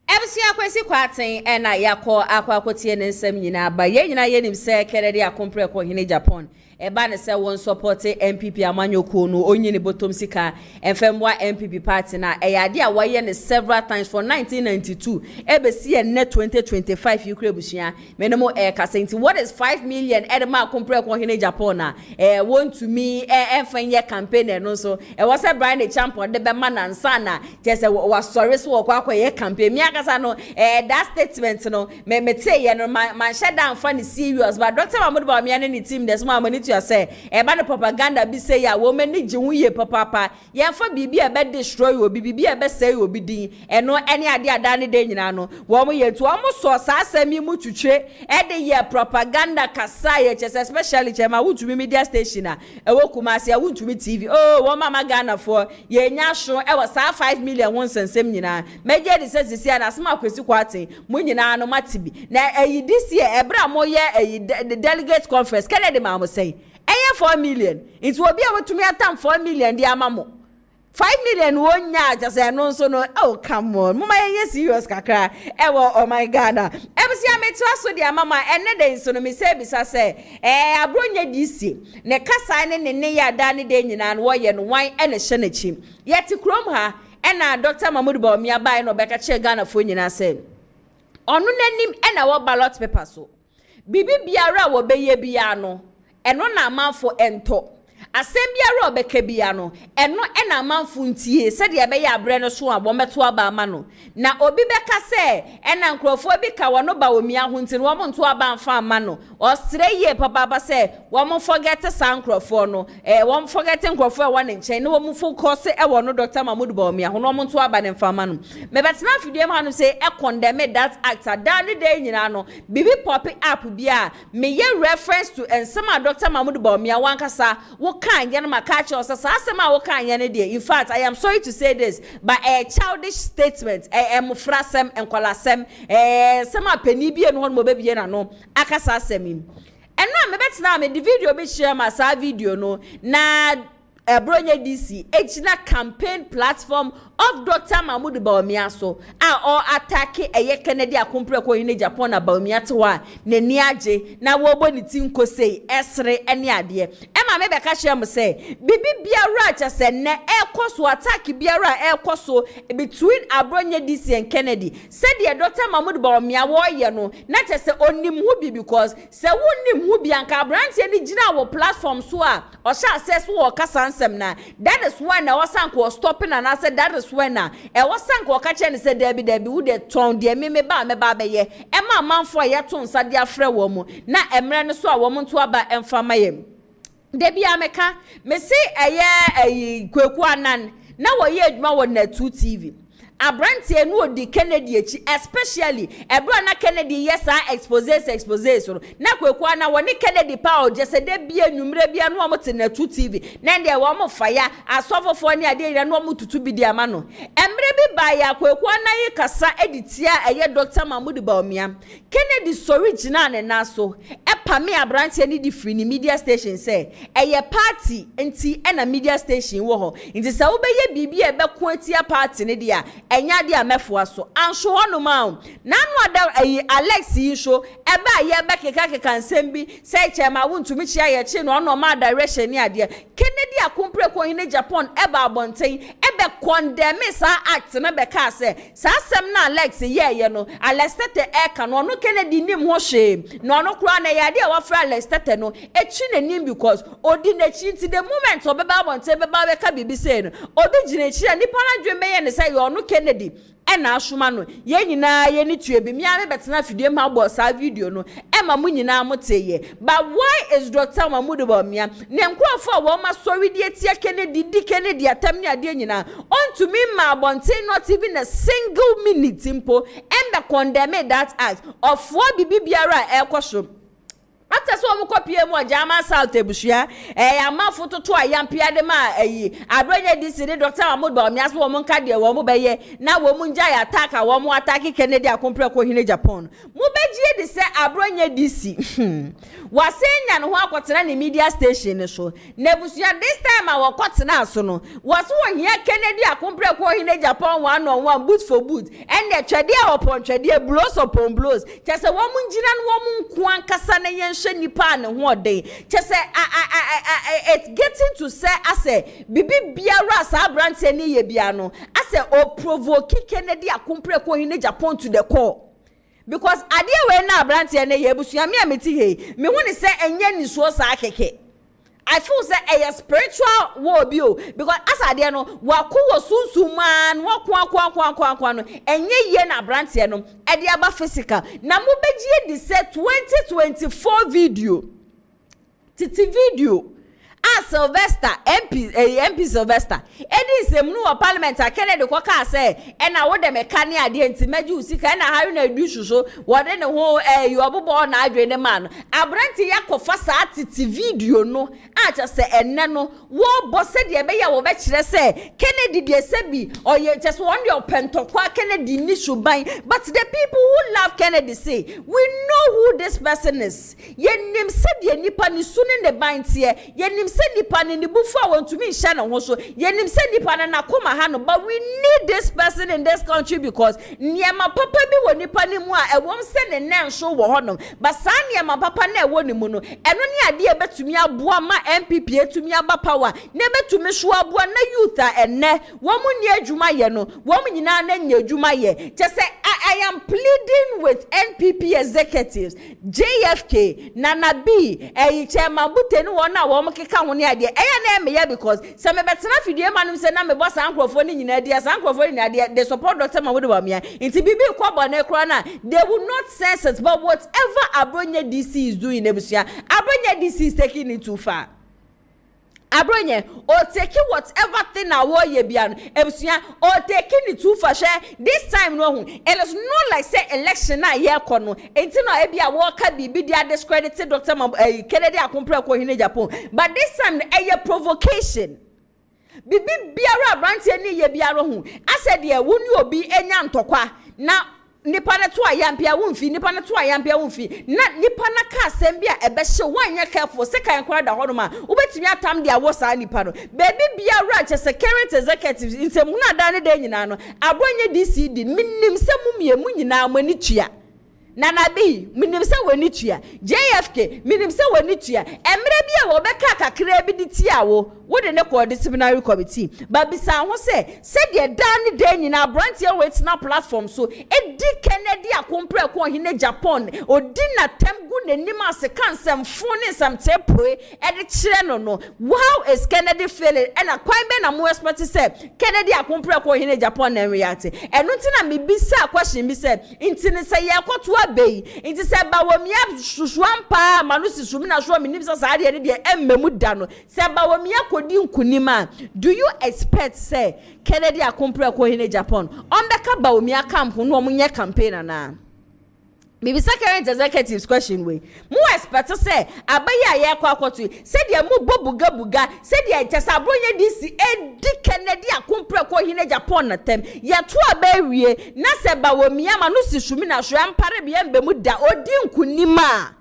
Ebusia kwesi kwaten na yakọ akwakotie ne nsem nyina ba ye nyina ye nim se kerede akompre ko hene Japan eba ne se won support MPP amanyoko no onyini botom sika enfemwa MPP party na eyade a waye ne several times for 1992 ebesi ye ne 2025 ukre busia menemo kasenti what is 5 million edema akompre ko hene Japan na want to me enfan ye campaign no so was a Brian the champion de be manansa na just was sorry so kwa ye campaign no that statement no me say ye no man shut down funny serious but Dr. Mahmoud Bawumia and the team there's more money to say e ba the propaganda be say ya wo mani jiwu ye papa ye fa bibi e be destroy obi bibi e be say obi din e no any ade adane de nyina no wo mo ye to mo so sa asemi mu twetwe e de ye propaganda kasa ye chese especially chema wutumi media station a e wo Kumasi a wutumi TV oh wo mama Ghana for ye nya so e was 5 million won sensem nyina meje de sesi na asema kwesi kwate mo nyina no matibi na eyi this year ebra mo ye eyi delegate conference Kennedy ma mo say 4 million it will be able to me atam 4 million di amamo 5 million wonya just no so no oh come on mama ye serious kakra oh my God ebusi ametu aso di amama ene de so no me say bisa say abronye DC ne kasa ne ya da ne de nyina no wo ye no wan ene hye na chim yeti krom ha ena Dr. Mahmoud Bawumia bai no beka che Ghana fo nyina say onu nanim ena wo ballot paper so bibi biara wo beye bia no eno na amanfo ento asem biara obeka bia no eno ena amanfo ntie se de be ya abre no so abometo aba ama no na obi beka se ena nkrofo bi ka wono Bawumia ho nti wo monto aba amfa ama no osre ye papa se wo mo forget sankrofo no wo mo forget nkrofo e won nchen ne wo mo focus e wono Dr. Mahmoud Bawumia ho no monto aba ne mfa ama no me betena afidie ma no se e condemn that act adane de nyina no bibi pop up bia me ye reference to ensema Dr. Mahmoud Bawumia wankasa wo kan ye no makache o sasa asema wo kan ye ne de in fact I am sorry to say this but a childish statement mfrasem enkolasem sema pani bie no mo bebie na no akasa asem eno me betina me the video be share ma sa video no na ABRONYE DC ejina campaign platform of Dr. Mahmoud Bawumia so or attack Kennedy akompre ko hine Japan na Bawumia to wa na ni age na wo bo ni tin ko sei esre ene ade ma me be ka hye am say bibi biara cha se ne ekoso attack biara ekoso between Abronye DC and Kennedy said the Dr. Mahmoud Bawumia wo ye no na che se onim hu bi because se wonim hu bi anka branch ani gina wo platform so a o sha access wo kasa ansem na that is when na wasan ko stopping and I said that is when na e wasan ko ka che ne se debi wo de ton de me ba be ye e ma manfo ye to nsa de afre wo mu na emre ne so a wo mu to aba emfama ye debi ameka me se eye kweku anan na wo ye adwuma wo na 2 TV Abrantie no di Kennedy echi especially ebro na Kennedy yesa expose so na kwekwa na woni Kennedy pa o jese de bia nwumre bia no omote na 2 TV na de wo mo faya asofofo ni ade ira no omotutu bi di ama no emre bi ba ya kwekwa na yi kasa editia eye Dr. Mahmoud Bawumia Kennedy original ne na so pame Abrantie ni di free ni media station say eye party enti na media station wo ho nti sa wo be ye bibi e be ko atia party ne dia enya dia mefo aso anso hono ma nanu ada Alex yi show eba ye be keka nsem say chema wontumi chia ye chi no no ma direction ni ade Kennedy akompre ko hine Japan eba abonten ebe condemn sa act na be ka say sa asem na Alex ye no Alex tete e ka no Kennedy nim ho hwe no kura na ye ade wa fra Alex tete no echi na nim because odi na chi nti the moment obeba abonten beba be ka bibi say no odi gine chi nipa na dwembe ye ne say yo no Kennedy ena asoma no ye nyina ye ni tue bi mia me betena fidie ma bo sa video no ema mu nyina moteye but why is Dr. Mahmoud Bawumia ne nkrofo wo ma sori die tie Kennedy di Kennedy atam ni ade nyina on to me ma bonten not even a single minute impo and condemn that act of what bibiara ekoso after so mo copy mo jama south ebushia ama foto to ayampia de ma Abronye DC de Dr. Mahmoud Bawumia so mo nka de wo mo beye na wo mo nja ya attack wo mo attack Kennedy akompre ko hine Japan mo begie de se Abronye DC wasenya no ho akotena ne media station so na ebushia this time a wo kotena so no waso wo hia Kennedy akompre ko hine Japan one on one boot for boot and the twede upon twede blows upon blows kese wo mo njina no wo mo nko ankasa na yen nipa ne ho de chese it's getting to say ase bibi biara sa Abrantie ne ye bia no ase o provoke Kennedy akompre ko hine Japan to the core because ade we na Abrantie ne ye busua me ameti he me hu ni se enye ni so sa akeke I feel say a spiritual war bio because as ade no wako wo sunsuman wako no enye ye na Abrantie no e de aba physical na mo begie di say 2024 video titi video Sylvester MP Sylvester edi semnu wa parliament Kennedy ko ka say e na wo de mekane ade enti maju sika na haru na edu so wo de ne ho you obobo na adwe ne man Abrantie yakofa sa titi video no acha say enne no wo bose de be ya wo be kire say Kennedy de sebi oye just one your pentokwa Kennedy ni suban but the people who love Kennedy say we know who this person is yenim se de nipa ni sunu ne ban tie yenim se nipa ni bufu a want to me share no ho so yenim se nipa na koma ha no but we need this person in this country because niema papa bi wo nipa ni mu a ewom se ne nan so wo ho no but sa niema papa na ewo ni mu no eno ni ade e betumi aboa ma MPP etumi aba power na betumi so aboa na youth a enne wo mu ni adwuma ye no wo mu nyina na nya adwuma ye just say I am pleading with NPP executives JFK Nana B Chairman Buteni wona wo mo keka ho ne ade na eme because se me betena fidie manum se na me boss ankrofo ni nyina dia sankrofo ni ade they support Dr. Mahmoud Bawumia inti bibi kwabo na ekro na they will not sense it but whatever Abronye DC is doing ebusia Abronye DC is taking it too far Abronye or taking whatever thing na wo ye bia no ebusia or taking it too far share this time no it is not like say election na ye kɔ no enti no e bia wo ka bibi dia discredited Dr. Kennedy akompre ko hine Japan but this time a provocation bibi biara Abrantie ni ye biara hu ase de woni obi enya ntokwa na nipa na to ayampia wonfi nipa na to ayampia wonfi na nipa na ka asem bia ebe hye wanya careful se kan kwara da hono ma obetimi atam de awo saa nipa no baby biara che security executives nsem na da ne de nyina no Abronye DC di minnim se mumie mu nyina mani tua Nana B, minim se wani tua. JFK, minim se wani tua. Emre bia wo beka kakra bi ditia wo. Wo de ne ko disciplinary committee. But bisa ho se de dan de nyina abrantia wait na platform so edi Kennedy akompre ko hine Japan. Odi na tem gu nenim ase kansem fone sam tepoe e de kire no. How is Kennedy feeling? And a kwan be na mo expect say Kennedy akompre ko hine Japan na react. Enu nti na me bisa question bi say nti ne say yakoto abei. Nti say ba wo mia susuampa manu sisumi na so me nim say sa de de emmemu da no. Say ba wo mia kodi nkunima. Do you expect say Kennedy akompre ko hine Japan? Ombeka ba wo mia camp no omunye campaign na. Maybe current executives question way. Mu expect say abaya ye kwa akoto. Say dia mu buga. Say dia tesa abronye DC edi Kennedy akompre ko hine Japan na tem. Ye to abawie na se ba wo mia ma no sisumi na hwe ampare bia mbemu da odi nkunima.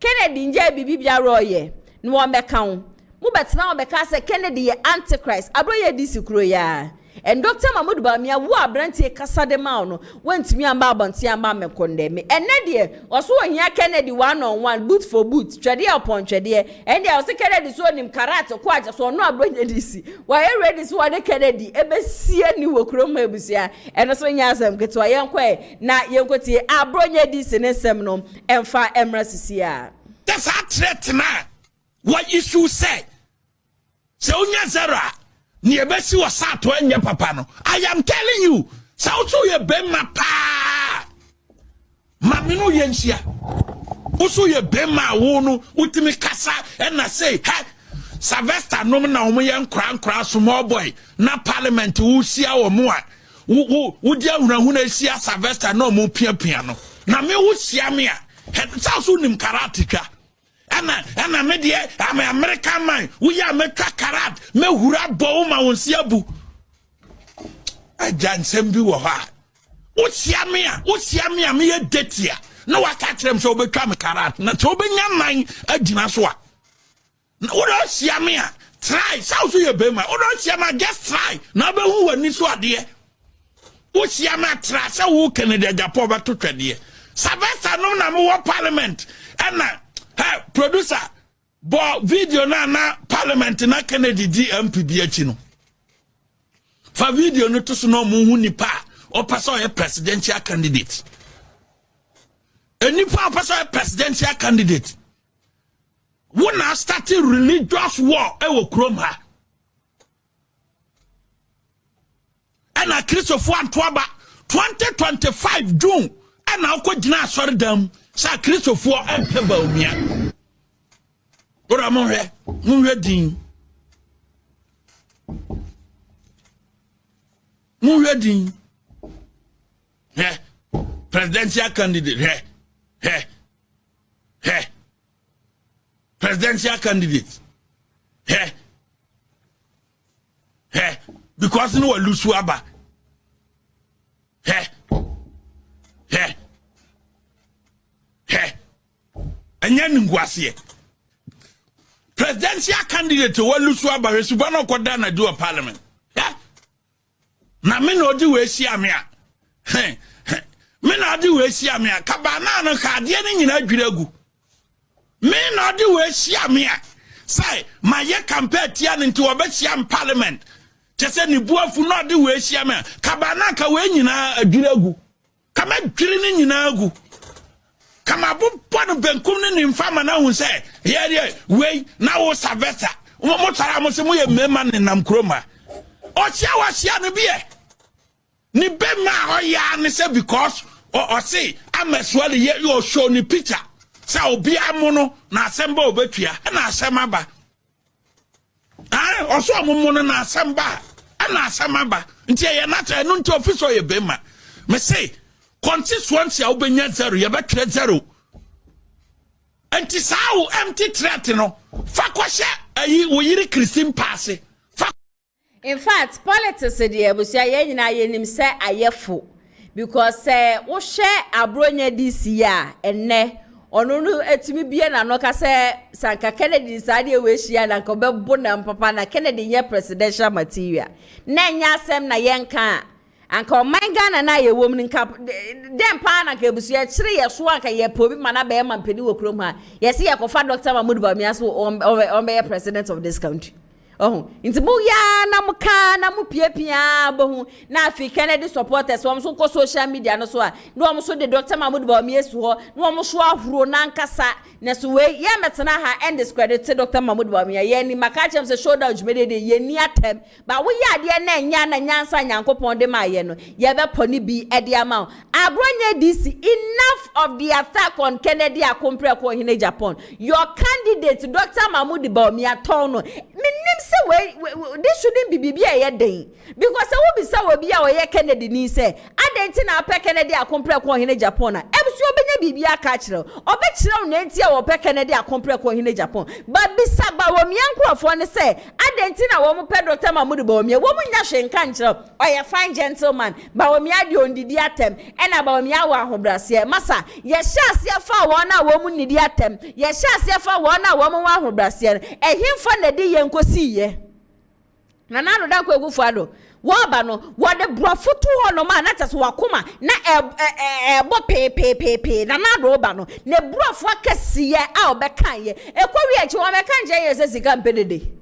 Kennedy nje bibi bia roye. No wo meka ho. Mu betena wo beka say Kennedy ye antichrist. Abronye DC kuro ya. And Dr. Mahmoud Bamia wo abrantie kasa de ma no wantimi amba abanti amba mekonde me enede oso ohia Kennedy one on one boot for boot twede upon twede and they also Kennedy so nim karate ko aje so no abronye disi wa e ready so wa de Kennedy ebesie ni wo kroma ebusia eno so nya asem keto yenkwe na yenkotie abronye disi ne sem no emfa emra sisia
that's a threat na what issue say so nya zero ni ebesi wa sato enye papa no. I am telling you, sautu ye bema pa. Mamino yensia. Usu ye bema wonu utimi kasa and I say, hey, Sylvester no na omo yen kran small boy na parliament usia o mo a. Wo dia hunahuna sia Sylvester no mo pia no. Na me usia me a. Sautu nim karatika. Ana me de am American man we ya me karat me hura bo ma wonsia bu ajansem bi wo ha wo sia me a me ye datia na wa ka trem so obetwa me karat na so obenya man agina so a wo do sia me a try so so ye be ma wo do sia ma just try na be hu wani so ade wo sia ma try so wo Kennedy Japan ba to twede Sylvester no na me wo parliament ana hey, producer, bo video na parliament na Kennedy DMP bi achi no. Fa video no to so no mu hu nipa o person ye presidential candidate. Enipa person presidential candidate. When I started religious war e wo krom ha. And a Christopher Antwaba 2025 June and now ko gina asori dam. Sa Christopher empeba omia. Ora mo hwe din. Mo hwe din. Presidential candidate. Presidential candidate. Because no lusu aba. Anyan ngwase presidential candidate wo lusu abare suba no koda na do parliament na me no di we sia me a me na di we sia me a kabana no ka de ni nyina dwiragu me na di we sia me a say my ye campaign tia nti wo be sia parliament chese ni buafu no di we sia me kabana ka we nyina adwiragu kama dwiri ni nyina agu kama bu ponu benkum ni mfama na hu se ye we na wo Sylvester mo tara mo se mo ye mema ni nam kroma o tia wa sia no bie ni be ma o ya ni se because o say ameswale ye yo show ni picture say obi amono na asemba obetua na asema ba o so amomo na asemba na asema ba nti ye na ta no nti officer ye be ma me say constituency a obenya zero ye betwe zero anti sao empty threat no fa kwahye ayi wo yiri Christine passe
in fact politics dey ebusia ye nyina ye nim se ayefo because wo hwe abronye this year enne ono no etimi bie na no ka se sanka Kennedy sade we hia na ko bebo na papa na Kennedy ye presidential material na nya asem na yenka anka Ghana na ye wom nka dem pa na ka ebusu ye kire ye so anka ye pobi mana be ma mpedi wo krom ha ye se ye kofa Dr. Mahmoud Bawumia so on be president of this country. Oh, inti mu ya na mu ka na mu piapia bohu na afi Kennedy supporters wo so ko social media no so a no wo so de Dr. Mahmoud Bawumia su ho no wo so ahuro na nkasa na so we ye metena ha and discredit Dr. Mahmoud Bawumia ye ni maka chem se shoulder jumede de ye ni atem ba wo ya de na nya na nyansa nyankopon de ma ye no ye be poni bi e de ama abronye DC enough of the attack on Kennedy akompre ko hine Japan your candidate Dr. Mahmoud Bawumia ton no say this shouldn't be bibia ye den because say wo bi say wo bia wo ye Kennedy ni say adenti na pe Kennedy akompre ko hine Japan na ebusu obenya bibia ka kire obekire na entia wo pe Kennedy akompre ko hine Japan but bisa ba wo miankrofo ne say adenti na wo mo pe Dr. Mahmoud Bawumia wo mo nya hwenka nkire oye fine gentleman ba wo mia de ondidi atem ena ba wo mia wo ahobrase masa ye hyase fa wo na wo mo nidi atem ye hyase fa wo na wo mo wo ahobrase ehimfa na de yenkosi na nanu da kwa gufuado waba no wode brofoto ho no ma na tase wakoma na ebo pe na nadu oba no ne brofo akasiye a obekan ye ekwawi achi wo mekan je ye se sika mpedede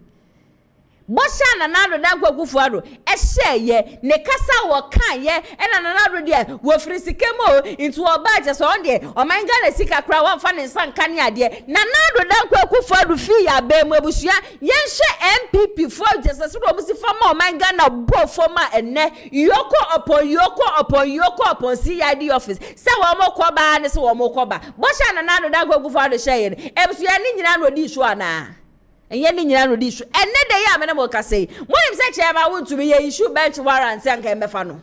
Bosha na nado da kwa kufuado ehye ne kasa wo kan ye ena na nado de wo frisikemo into obaje so onde o manga na sika kra wo fa ne sanka ne ade na nado da kwa kufuado fi ya be mu abusua yenhye MPP for Jesus so do musi fama o manga na bo foma enne yoko upon CID office se wo mo koba ne se wo mo koba bosha na nado da kwa kufuado hye ne ebusua ni nyina no di so ana enye ni nyina no di so enne de ya me na mo ka sei monim se chema wontumi ye issue bench warrant anka emefa no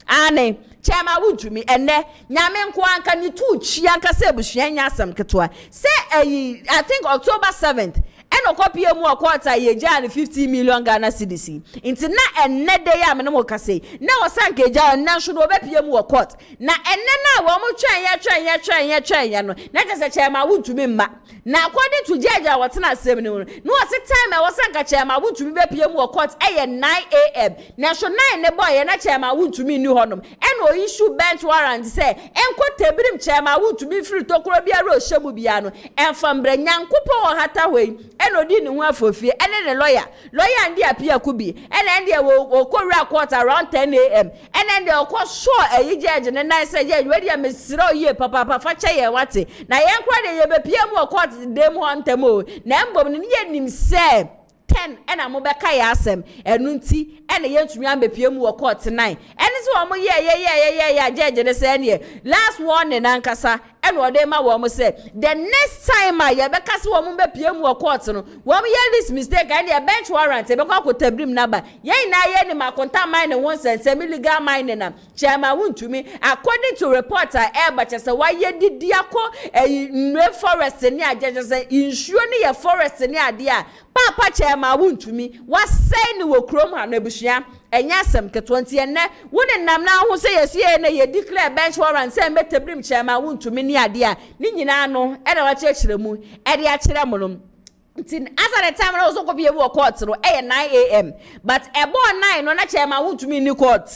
ane chema wontumi enne nyame nko anka ni tu chi anka se busua nya asem ketwa se I think October 7th eno copy mu akwata ye ja 50 million Ghana cedis inti na enne de ya me na mo ka sei na osanka ja na so do obepie mu court na enne na wo mo twen ye no na tese chema wontumi mma na according to judge awotena asem no wose time e wosanka chema wontumi bepie mu court 9 am na so 9 ne boy na chema wontumi ni honom eno issue bench warrant say enko tebirim chema wontumi free tokoro biara o hyemu bia no enfambre nyankopo wo hata hoi eno di ni ho afofie ene ne lawyer ndi apia kubi ene ndi wo kowura court around 10 am ene ndi okọ sure eyi judge ne nine say judge we dia mesiro ye papa fa che ye wate na ye nkwa de ye bepie mu court dem ho ntemo na mbom ne ye nim say 10 ena mo beka ya Asem enu nti ena ye ntumi ambepie mu wo court 9 ene se wo mo ye judge ne say ne last warning ankasa ena ode ma wo mo say the next time ye beka se wo mo bepie mu wo court no wo mo ye this mistake and the bench warrant e beka akotabrim naba ye na ye ni makonta mine won sense illegal mine na chama wuntumi according to reporter Elbernard wa ye didiako nwe forest ni ajeje say insure ni ye forest ni ade a papa chama wuntumi wa say ni wo krom ha na ebusua enya Asem ketwonti enne wone nam na ho say yesie na ye declare bench warrant say metabrim chama wuntumi ni ade a ni nyina no e na wa chekire mu e de a kire mu no ntin as at the time na so ko bie wo court no 9 am but ebo 9 no na chama wuntumi ni court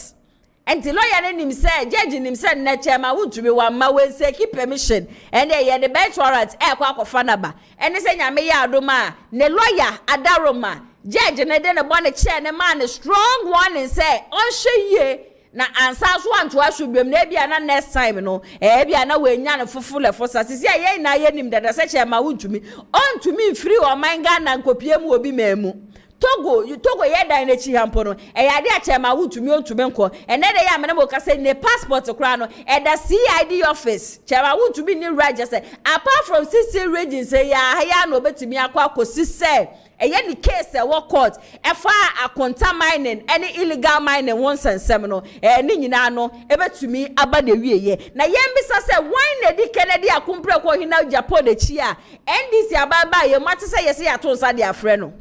enti lawyer ne nim say judge nim say na chama wuntumi wa ma we say keep permission and ye the bench warrant e kwa akofa na ba ene say nyame ya adoma ne lawyer adaroma judge ne de ne bo ne chair ne man strong warning say on hye na ansa so anto asubem na bia na next time no bia na we nya ne fufule fosa sisi ye na ye nim dada say chama wuntumi ontumi free o man Ghana nkopie mu obi memu Togo ye dan na chi hampo no ya de achema wutumi ontumi nko ene de ya mena mo ka say ne passport kra no da CID office chema wutumi ni register apart from CC regions ya no betumi akosi say eye ni case wo court fa akonta mining any illegal mining won sensem no ni nyina no betumi aba de wieye na yembisa say why na di Kennedy akompre ko hina Japan de chi a NDC ababa ye mate say yesi ato nsa de afre no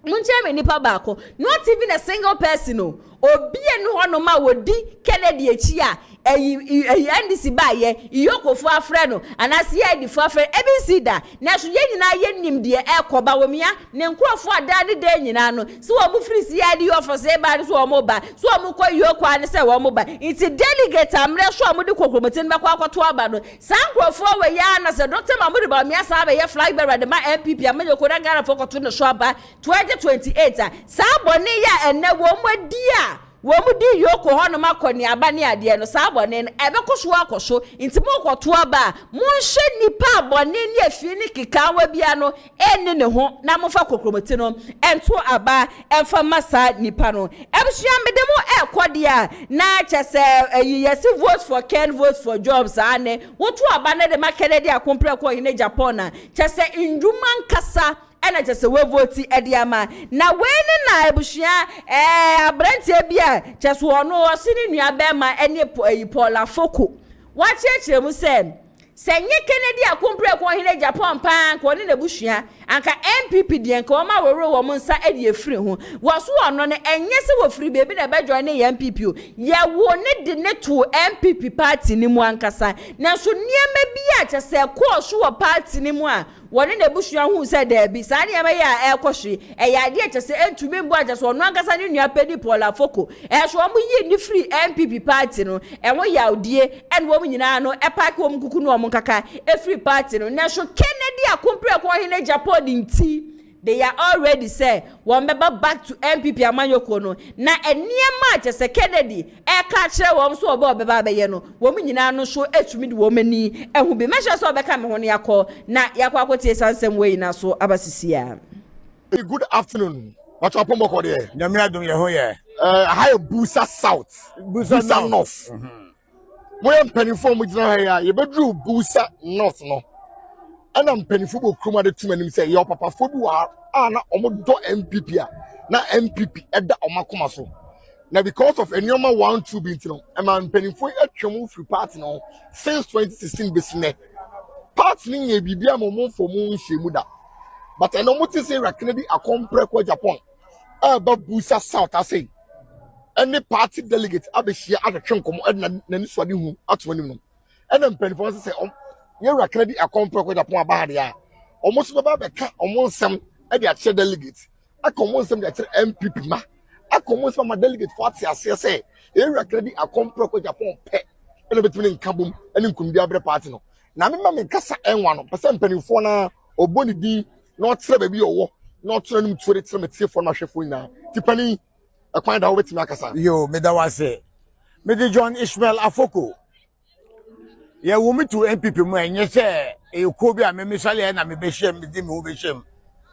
muncheme nipa baako not even a single person no obi enu hono ma wodi Kennedy echi a ndc ba ye iyokofo afre no anase ye di fo afre ebi sida na so ye nyina ye nim de ekoba womia ne nkrofo ada de de nyina no so wo mu free si ya di office ba so wo mo ba so wo mu ko yoko ane se wo mo ba iti delegate amre so wo de kokromotin be kwa akwato aba no san nkrofo we ya na se Dr. Mahmoud ba mia sa ba ye flag bearer de ma MPP amanyoko na Ghana for koto no so aba 2028 sa boni ya enne wo mo dia wo mu di yoko hono makoni aba ne ade no sa boni no ebe koso akoso nti mo kwoto aba mo hye nipa boni ne afi ni kika wa bia no enne ne ho na mo fa kokromoti no ento aba emfa masa nipa no ebusua mede mo ekode a na chese yesi vote for Ken vote for jobs ane woto aba ne de makenedi akompre ko hine Japan na chese ndwuma nkasa ena chese we vote ediama na weni na ebusua abrantie bia chese ono osini nua bema ene Paula Foko wa chechire mu senye Kennedy akompre ko hine Japan pan ko ne nebusua anka MPP de nka o ma woro wo nsa edi efiri ho waso ono ne enye se wo free baby na be join ne MPP o ye wo ne de ne to MPP party ni mu ankasa na so niema bi a chese ko so wo party ni mu a woni ne busua hu se da bi sa ne ma ya ekohwe ya de chese entumi mbo aja so ono ankasa ne nua pedi Paula Foko so mo yi ni free MPP party no wo ya odie en wo nyina no pack wo mkuku no mo kaka free party no na so Kennedy akompre ko hine Japan dinti they are already say one member back to MPP amanyoko no na eniema chese Kennedy ka kire wo so oba obeba abaye no wo nyina no so etumi de wo mani ehu bi mesha so obeka me ho no yakọ na yakọ akotie sansem we na so abasisia.
Good afternoon. What you pon boko there?
Nyame adom ye ho ye.
High Busa South, Busa North. Mo yam penifo mo gina ha ya, ye bedru Busa North no. And I'm penifo go kroma de tumanim say your papa fodu na omodo MPP na MPP eda omakoma so. Now because of enyoma 1-2 bint no, am penifo atwom free party no since 2016 besine. Party ni ye bibia mo for mo nhemu da. But I know what to say Kennedy akompre ko Japan. Busa South I say. Any party delegate abeshia atwem komo na nani swade hu atwani no. And I'm penifo say you Kennedy akompre ko Japan aba de a. Almost baba be ka omonsem e de ache delegate. Akomonsem de ache MPP ma. Akomonsem ma delegate party ase say you Kennedy akompre ko Japan pe. Ene betumi nkabom ene nkumdi abre party no. Na me ma me kasa enwa no. Pese mpanifo na oboni di no tere baby owo no tere nim tuore tere metie for na hwefo nyina. Tipani akwan da wo betumi akasa.
Yo me da wase. Me de John Ishmael Afoko. Ye wo me to MPP mu enye se e ko bi a me misale na me be hjem me di me wo be hjem.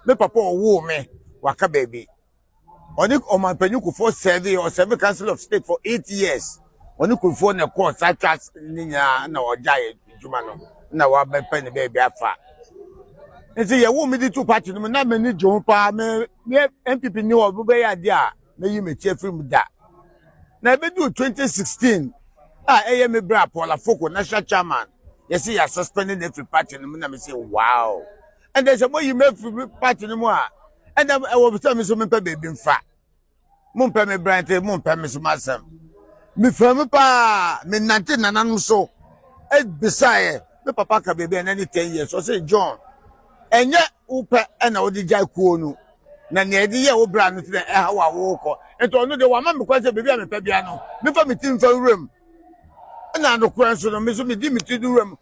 Me papa owo me waka baby. Oni omanpanyu ku for serve or serve council of state for 8 years. Oni ku for na court satras ninya na ojaye juma no. Na wa be pen baby afa. Nti ye wo me di two party no na me ni John pa me MPP ni wo be ya dia me yi me tie film da. Na be do 2016 me bra Paula Foko national chairman. You see you suspending every party no na me say wow. And there's a more you make free party no more. And I will tell me so me baby mfa. Mo mpa me brand mo mpa me so masam. Me fam pa me nante nananu so. E beside me papa ka baby and any 10 years. So say John enye upe na odi jai kuo nu na ne edi ye wo bra no te ha wa wo ko ento no de wa ma me kwase bebi a me pa bia no me fa me tin fa wurem na no kwan so no me so me di me ti du wurem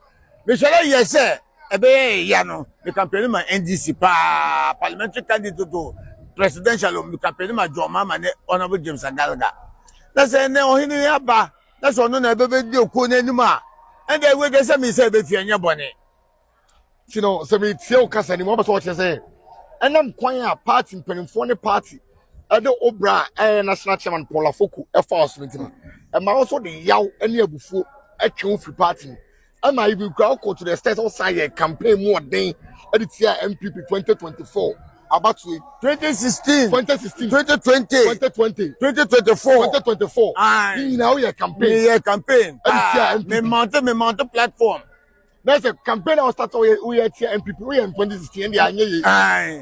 me shara ye se ebe ya no me campaign ma NDC pa parliamentary candidate to presidential me campaign ma John Mama ne honorable James Agalga na se ne ohinu ya ba na so no na ebe di okuo na anim a and they we dey say me say be fi anya bone.
You know, so me tell kasa ni mo ba so what you say. And I'm kwanya party penifo ne party. Ade obra national chairman Paula Foko force meeting. And ma also the yaw any abufuo atwe free party. And my even go to the state outside campaign more than editia MPP 2024 about to
2016 2020
2024
ah
now your campaign
me mountain platform There's a campaign that was started we are MPP. We are in 2016 and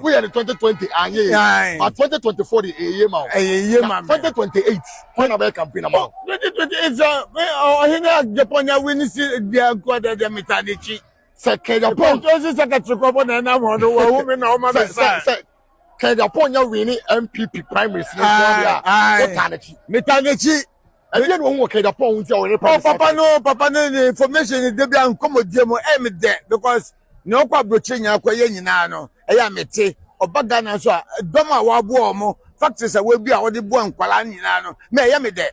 we are in 2020 and but 2024 the year man. 2028 when about campaign amount.
2028 here Japan win the God the Mitanichi.
Second
Japan just secretary ko na na mo no woman na o ma say.
Japan ya win MPP primaries in
Mitanichi.
I didn't want to Japan with your
Papa no information is there and come with them there because no kwa brochenya kwa ye nyina no eya mete obaga na so doma wa bo mo factors we bi a wo de bo ankwala nyina no me eya me de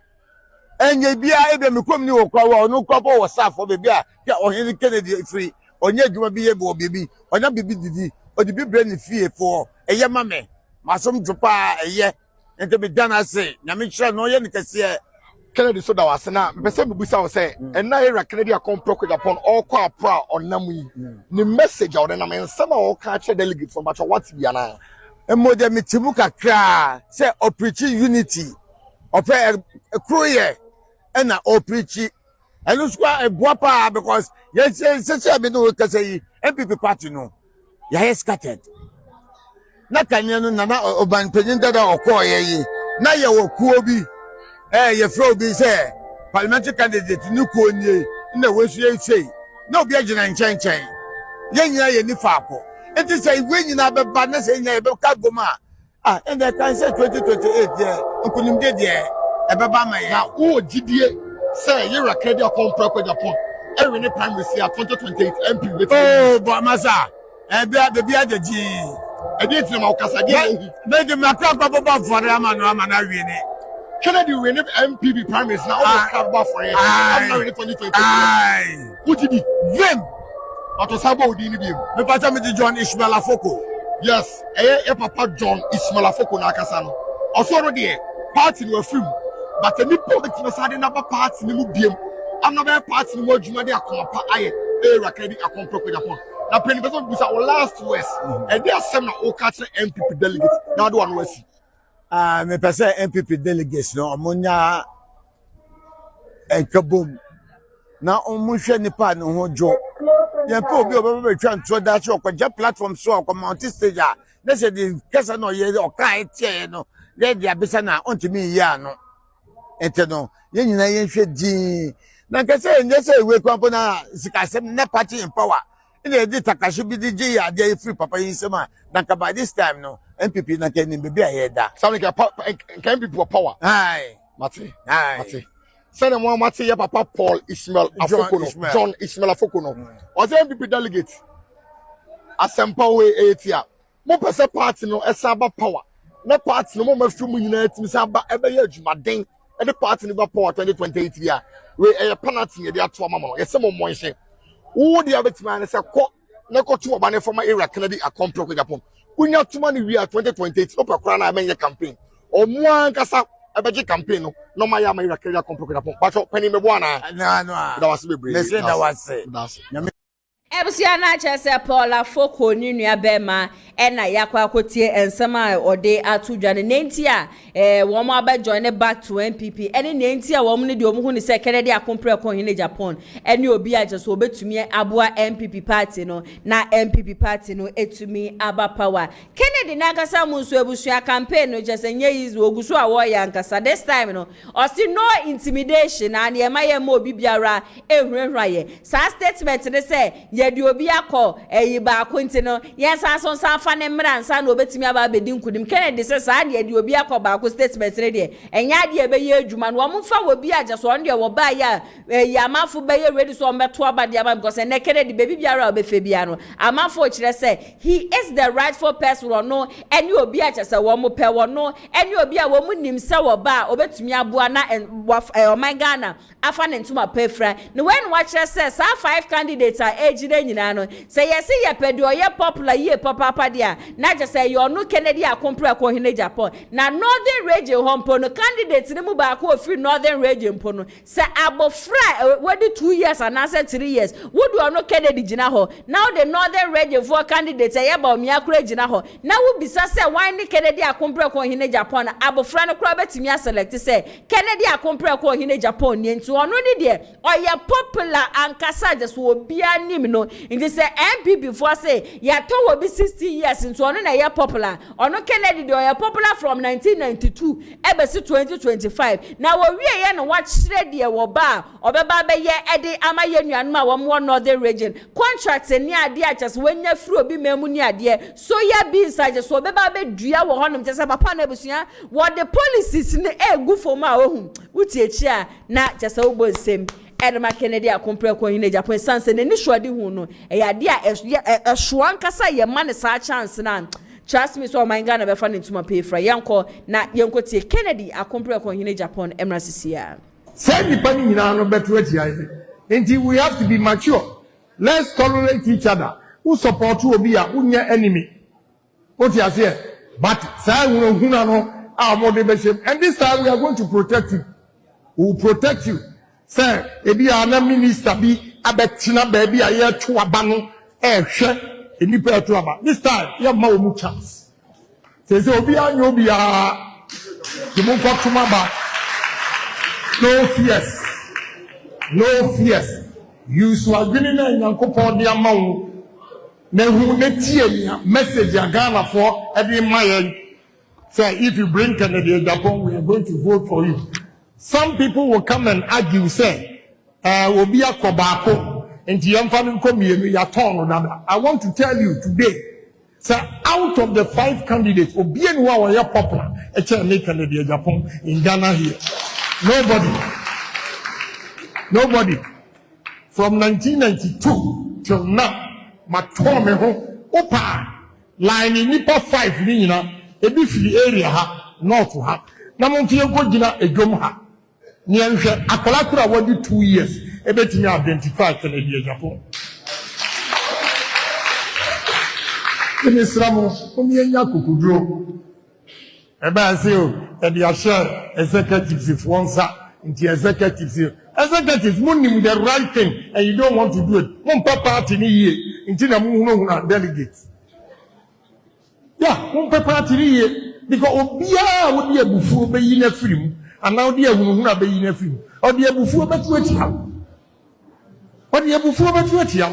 enye bia ebe me kom ni wo kwa wo no kwa bo wo safo be bia ohini Kennedy free onye adwuma bi ye bo bebi onya bibi didi odi bi bre ni fie for eya mame masom dropa eye ente be dana say nyame kira no ye ni kase
Kennedy so that was na pese bubusa wo say and na era Kennedy akon proko Japan all kwa pra onam yi ni message a na men sama o ka che delegate from but what bia na
emode mitimu kakra say opreach unity opre kruye na opreach enu swa eboapa because yes be no ka say MPP party no ya scattered na kanya no na oban penyin dada okoye yi na ye wo kuo bi ye fro bi say parliamentary candidate ni ko nie na we su say na obi agina nchenchen ye nyina ye ni faako it is say we nyina be ba na say nyina be ka goma and they can say 2028 there nkunim de there e be ba man
na wo gidie say ye Kennedy akon proko Japan every ni primary say 2028 MP with
oh but masa be adeji
e dey tin ma okasa dey
be de makra papa for ama na wi ni
Kennedy win MPP primaries now all the about for it. I'm not ready for 2020. What did he? Them. But to sabo odi ni bi.
Me pata me John Ishmael Afoko.
Yes, papa John Ishmael Afoko na akasa no. Also no there party no film. But the people that you say na party ni mu biem. I'm not very party ni mu adwuma dey akompa aye. Kennedy akompa ko Japan. Na penny person bisa last words. And they Asem na o catch MPP delegate. Now do one wesi.
Me pese MPP delegates no omunya enkabom na omunhwe nipa ne ho jo ye pe obi obebe twa ntro da che okwaja platform so akomount stage a na se di kesa no ye okai tie no ye dia bisa na ontimi yi ano ente no ye nyina ye hwe di na kesa nje se we kwampo na sikasem na party in power ina di takashi bi di ji ya dia free papa yin sema na ka by this time no MPP na kenin bebi ayeda
something can be power
aye
mate send them mate ya papa Paul Ishmael Afoko no John Ishmael Afoko no was MPP delegate asempa we etia mo pese party no esaba power na party no mo mafi mu nyina etimi saba ebe ya adwumaden e de party no ba power 2028 ya we e penalty ye de ato mama no yese mo monhye wo de abetima na se ko na ko to oba ne former area Kennedy akompro ko Japan unya tuma ni we are 2028 opakura na amenye campaign omo ankasa abeje campaign no ma ya ma area Kennedy akompro ko Japan bacho pani me bo na da wase bebre
da wase
Ebusia na chese Paul Afoko ni nua bema na yakwa akotie ensem a ode atudwane nenti a wo mo aba join back to MPP ene nenti a wo mo ne de omo hu ni se Kennedy akompre ko hine Japan ene obi a jeso obetumi aboa MPP party no na MPP party no etumi aba power Kennedy na akasa mu nso ebusia campaign no jese nye yizu oguso a wo ya nkasa this time no o si no intimidation and ye maye mo obi biara ehwehwaye sa statement ne se yedi obi akọ eyi ba akwenti no yensa so san fa ne mra nsa na obetimi aba bedi nkudim Kennedy se sa na yedi obi akọ ba akọ statement ne de enya de ebe ye adwuma no wo mfa obi aje so on de wo ba ya amafo be ye ready so meto aba de aba because ne Kennedy baby biara obefe bia no amafo kire se he is the rightful person no eni obi aje se wo mo pe wo no eni obi a wo mu nim se wo ba obetumi aboa na oman Ghana afa ne ntuma pefra no when watch se sa 5 candidates are ejire nyina no say yes ye pede o ye popular ye papa dia na je say you no Kennedy akompre ko hine Japan na northern region hompo no candidate ni mu ba ko ofri northern region po no say abofra wedi 2 years and answer 3 years would you no Kennedy gina ho now the northern region for candidate ye ba omi akura gina ho na wo bisa say why ni Kennedy akompre ko hine Japan abofra no kura betimi select say Kennedy akompre ko hine Japan ni nti ono ni de o ye popular ankasa je so obi anim no nti say MPP for say ya to will be 60 years into ono na ya popular ono Kennedy de ya popular from 1992 ebe si 2025 na wo wie ye no wa kire de wo ba obeba be ye ede ama ye nuanu ma wo mo northern region contract ni ade a chese wanya firi obi memu ni ade so ya bi inside so obeba be dua wo honom chese papa na busua what the policies ni egu for ma ohun wuti echi a na chese wo bo nsem Elbernard Kennedy akompre ko hine Japan sanse ne ni hwade hu no e ya de a hwan kasa ye ma ne sa chance na trust me so my Ghana be fa ne ntuma pay fra yanko na yanko tie Kennedy akompre ko hine Japan emra sisia
say ni pani nyina no beto atia enti we have to be mature. Let's tolerate each other. Who support obi a unya enemy what you say but say huna no our de be shame and this time we are going to protect you. We will protect you. Say ebi ana minister bi abetina ba bi aye to aba no ehwe enipa to aba this time you ma omu chance say obi anyo obi a demo ko to aba no fears you so agini na Nyankopon de ama wo na hu na tie message Ghana for every man say if you bring Kennedy Japan we are going to vote for you. Some people will come and argue, say, obi akobako, enti yamfa nko mienu ya tono nada. I want to tell you today, say out of the 5 candidates, obi enwa wa ya popular, eche make Kennedy Japan in Ghana here. Nobody. From 1992 till now, matome me ho, opa, line nipa 5 ni nyina, ebi fili area ha, north ha. Na mo ntie ko gina edwom ha. Ni enhwe akolakura wodi 2 years ebetimi identify Kennedy Japan. Kini sramo omi enya kokuduro. Eba se o e dia share executives once into executives monim the right thing and you don't want to do it. Mon party ni ye into na mu huna delegates. Yeah, mon party ni ye because obia wodi abufu be yi na firim and now the hunu be yi na firim or the abufu betu atia or the abufu betu atia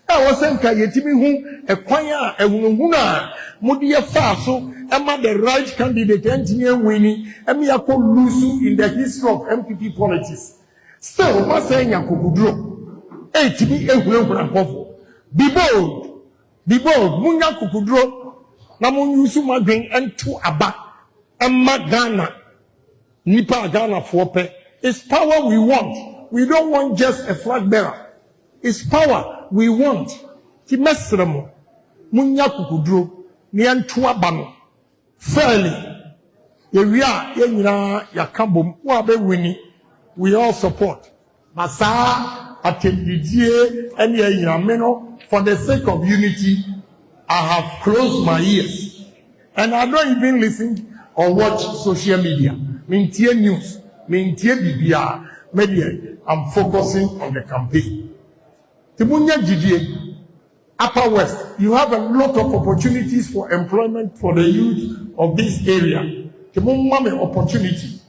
e wo senka yetimi hu ekwan a ehunu a modi ye fa so e ma the right candidate engineer winning e me yakọ lose in the history of MPP politics still ma say yakokuduro e timi ehunu nkofo be bold munya kokuduro na mo yusu madwen ento aba emma Ghana nipa Ghana for pe it's power we don't want just a flag bearer it's power we want ti mesremo munya kukuduro ni ento aba no fairly ye wia ye nyina yakabom wo abe wini we all support masa atendidie ene yirame no for the sake of unity I have closed my ears and I don't even listen or watch social media. Mintie news, mintie bibia, media. I'm focusing on the campaign. Timunya Jidie, Upper West, you have a lot of opportunities for employment for the youth of this area. Timunya opportunity.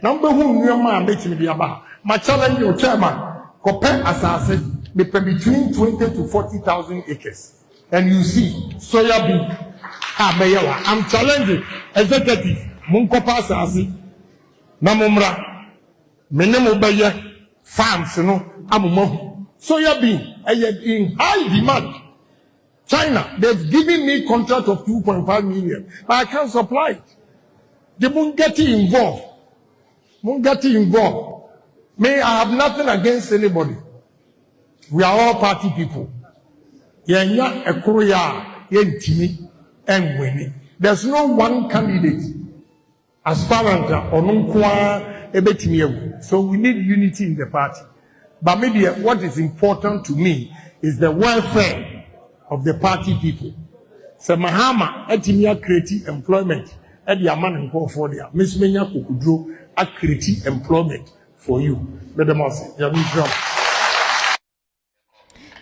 Number one, you man making me about. My challenge, your chairman, compare assassin. Between 20 to 40,000 acres. And you see, soya bean. I'm challenging executive. Munkopa Sasi. Namumra. Menemo Baye. Farms, you know. Amumo. Soya bean. In high demand. China, they've given me contract of 2.5 million. But I can't supply it. They won't get involved. May I have nothing against anybody. We are all party people. Yenya ekroya yentimi and winning. There's no one candidate aspirant or nonkwa ebetimi. So we need unity in the party. But maybe what is important to me is the welfare of the party people. So Mahama etimia create employment at the man and for there. Miss Menya Kukudro a create employment for you. Madam Asem,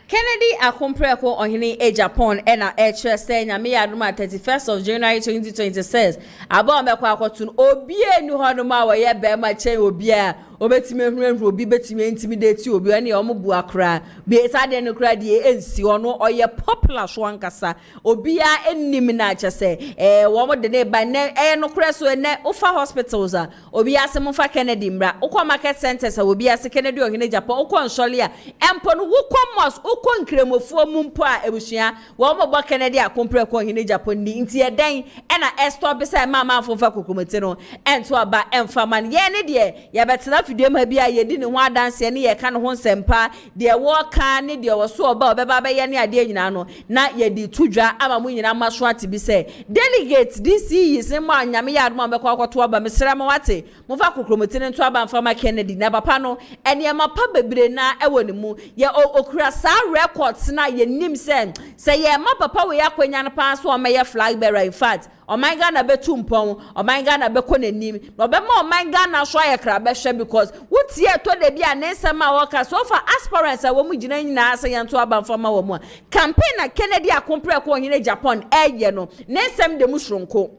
Kennedy akompreko ohini AGYAPONG ena say nyame yaduma 31st of January 2026 aba omekwa akotun obi enu honuma wo ye be ma chen obi a obetime huru obi betime intimidate obi ene omo bu akra be sade no kra de ensi ono oye popular so ankasa obi a ennim na chese wo mo de ne ba ne no kra so ne ufa hospitals a obi asem fa Kennedy mra ukọ market centers a obi ase Kennedy ohene Japan ukọ nsole a empo no ukọ mos ukọ nkremofuo mu mpo a ebusua wo mo bo Kennedy akompre ko ohene Japan ni nti eden na estop be say mama afofa kokomete no ento aba emfa man ye ne de ye betena fidie ma bia ye di ne ho adanse ne ye ka ne ho sempa de wo ka ne de wo so oba obeba be ye ne ade nyina no na ye di tudwa ama mu nyina maso ate bi say delegate DC is mo anyame ya admo be kwa kwato aba mesra ma wate mo fa kokomete ne to aba mfa ma Kennedy na papa no ene ma pa bebre na ewo ne mu ye okura sa records na ye nim say ye ma papa we akwanya no pa so o me ye flag bearer in fact o man Ghana be tumpon o man Ghana be konanim no be ma o man Ghana so ayekra be hwe because wutie to de bia ne nsema worker so for aspirants a wo mu gina nyina ase yanto abanfama wo mu campaign na Kennedy akompre ko hine Japan eye no ne nsem de mu shronko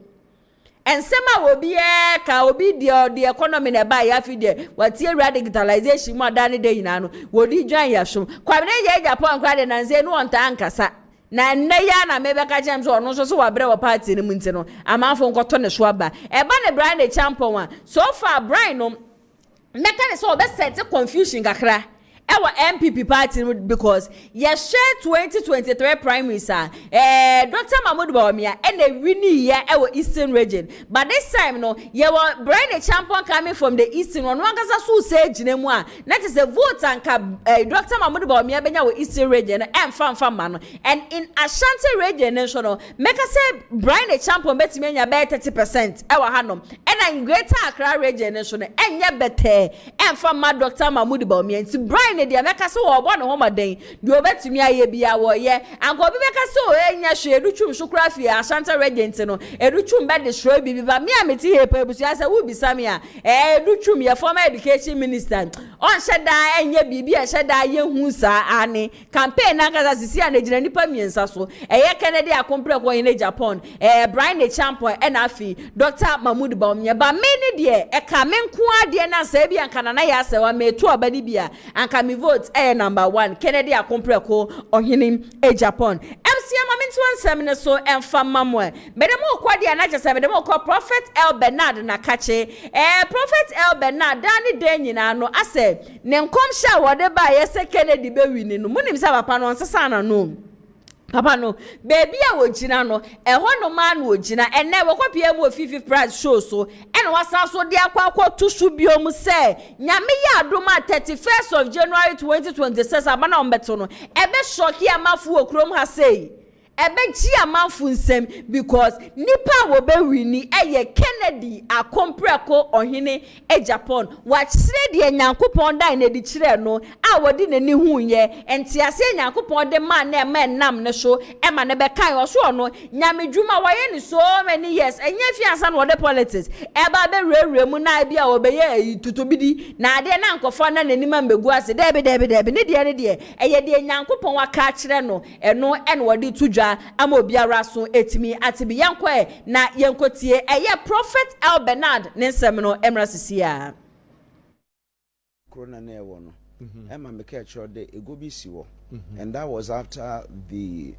ensema obi ka obi the economy na ba ya fi de watie digitalization mo adane de nyina no wodi dwan ya shom kwabene ye Japan kwa de nanze no onta ankasa na nne ya na mebeka james ono so wabre wa party ni munti no amafo nkoto ne so aba eba ne Brian the champion one so far Brian no meka ne so obe set confusion kakra ewa MPP party because ye share 2023 primaries Dr. Mahmoud Bawumia and winning ye ewa Eastern region but this time no ye were Brian the champion coming from the Eastern one kasa so say jinemu a that is a vote anka Dr. Mahmoud Bawumia benya we Eastern region and fan man and in Ashanti region no make us say Brian the champion betimi nya be 30% ewa hanom and in Greater Accra region no enya better and fan ma Dr. Mahmoud Bawumia nti Brian ne dia meka so wo bo ne ho maden de obetumi aye bia wo ye anko bi meka so enya hwe edutwum shukrafi Ashanti regent no edutwum be de shro bi ba me ameti he pa busu asa wo bisa me a edutwum ye former education minister on sheda enye bibi e sheda ye hu sa ane campaign na kaza sisi a negina nipa miensa so eye Kennedy akompre ko in Japan Brian the champion and afi Dr. Mahmoud Bawumia ba me ne de e ka me nko ade na sa bia nka na ya se wa me to abani bia anka me vote number 1 Kennedy akompre ko ohini Japan MCM amintu ansem ne so emfa mamwe medemo kwade na chese medemo ko Prophet Elbernard na kache Prophet Elbernard dani de nyina no ase ne nkomhya wode ba yese Kennedy be wini no munim sa papa no nsesa na no papa no baby a wogina no eho no man wogina enne wokopie mu 50 price show so ene wasa so de akwa to su biom se nyame ya adoma 31st of January 2026 abana ombeto no ebe shoki amafu okrom ha sei ebe chi amanfu nsem because nipa wo be wini eye Kennedy akompre ko ohene Japan wa kire de nyankopon dan na di kire no a wodi nani hu ye entiase nyankopon de man na nam ne so e ma ne be kan o so no nyame dwuma wa ye ni so many years enye fiansa no de politics e ba be rewre mu na bia wo be ye tutubidi na de na nkofo na nani ma mbegu ase de be ne de eye de nyankopon wa ka kire no eno ene wodi tudwa ama obiara so etimi atibi yankwa na yenkotie eye Prophet Elbernard ne nsem no emra sisia
corona na ewo no emma make sure the ego bi si wo and that was after the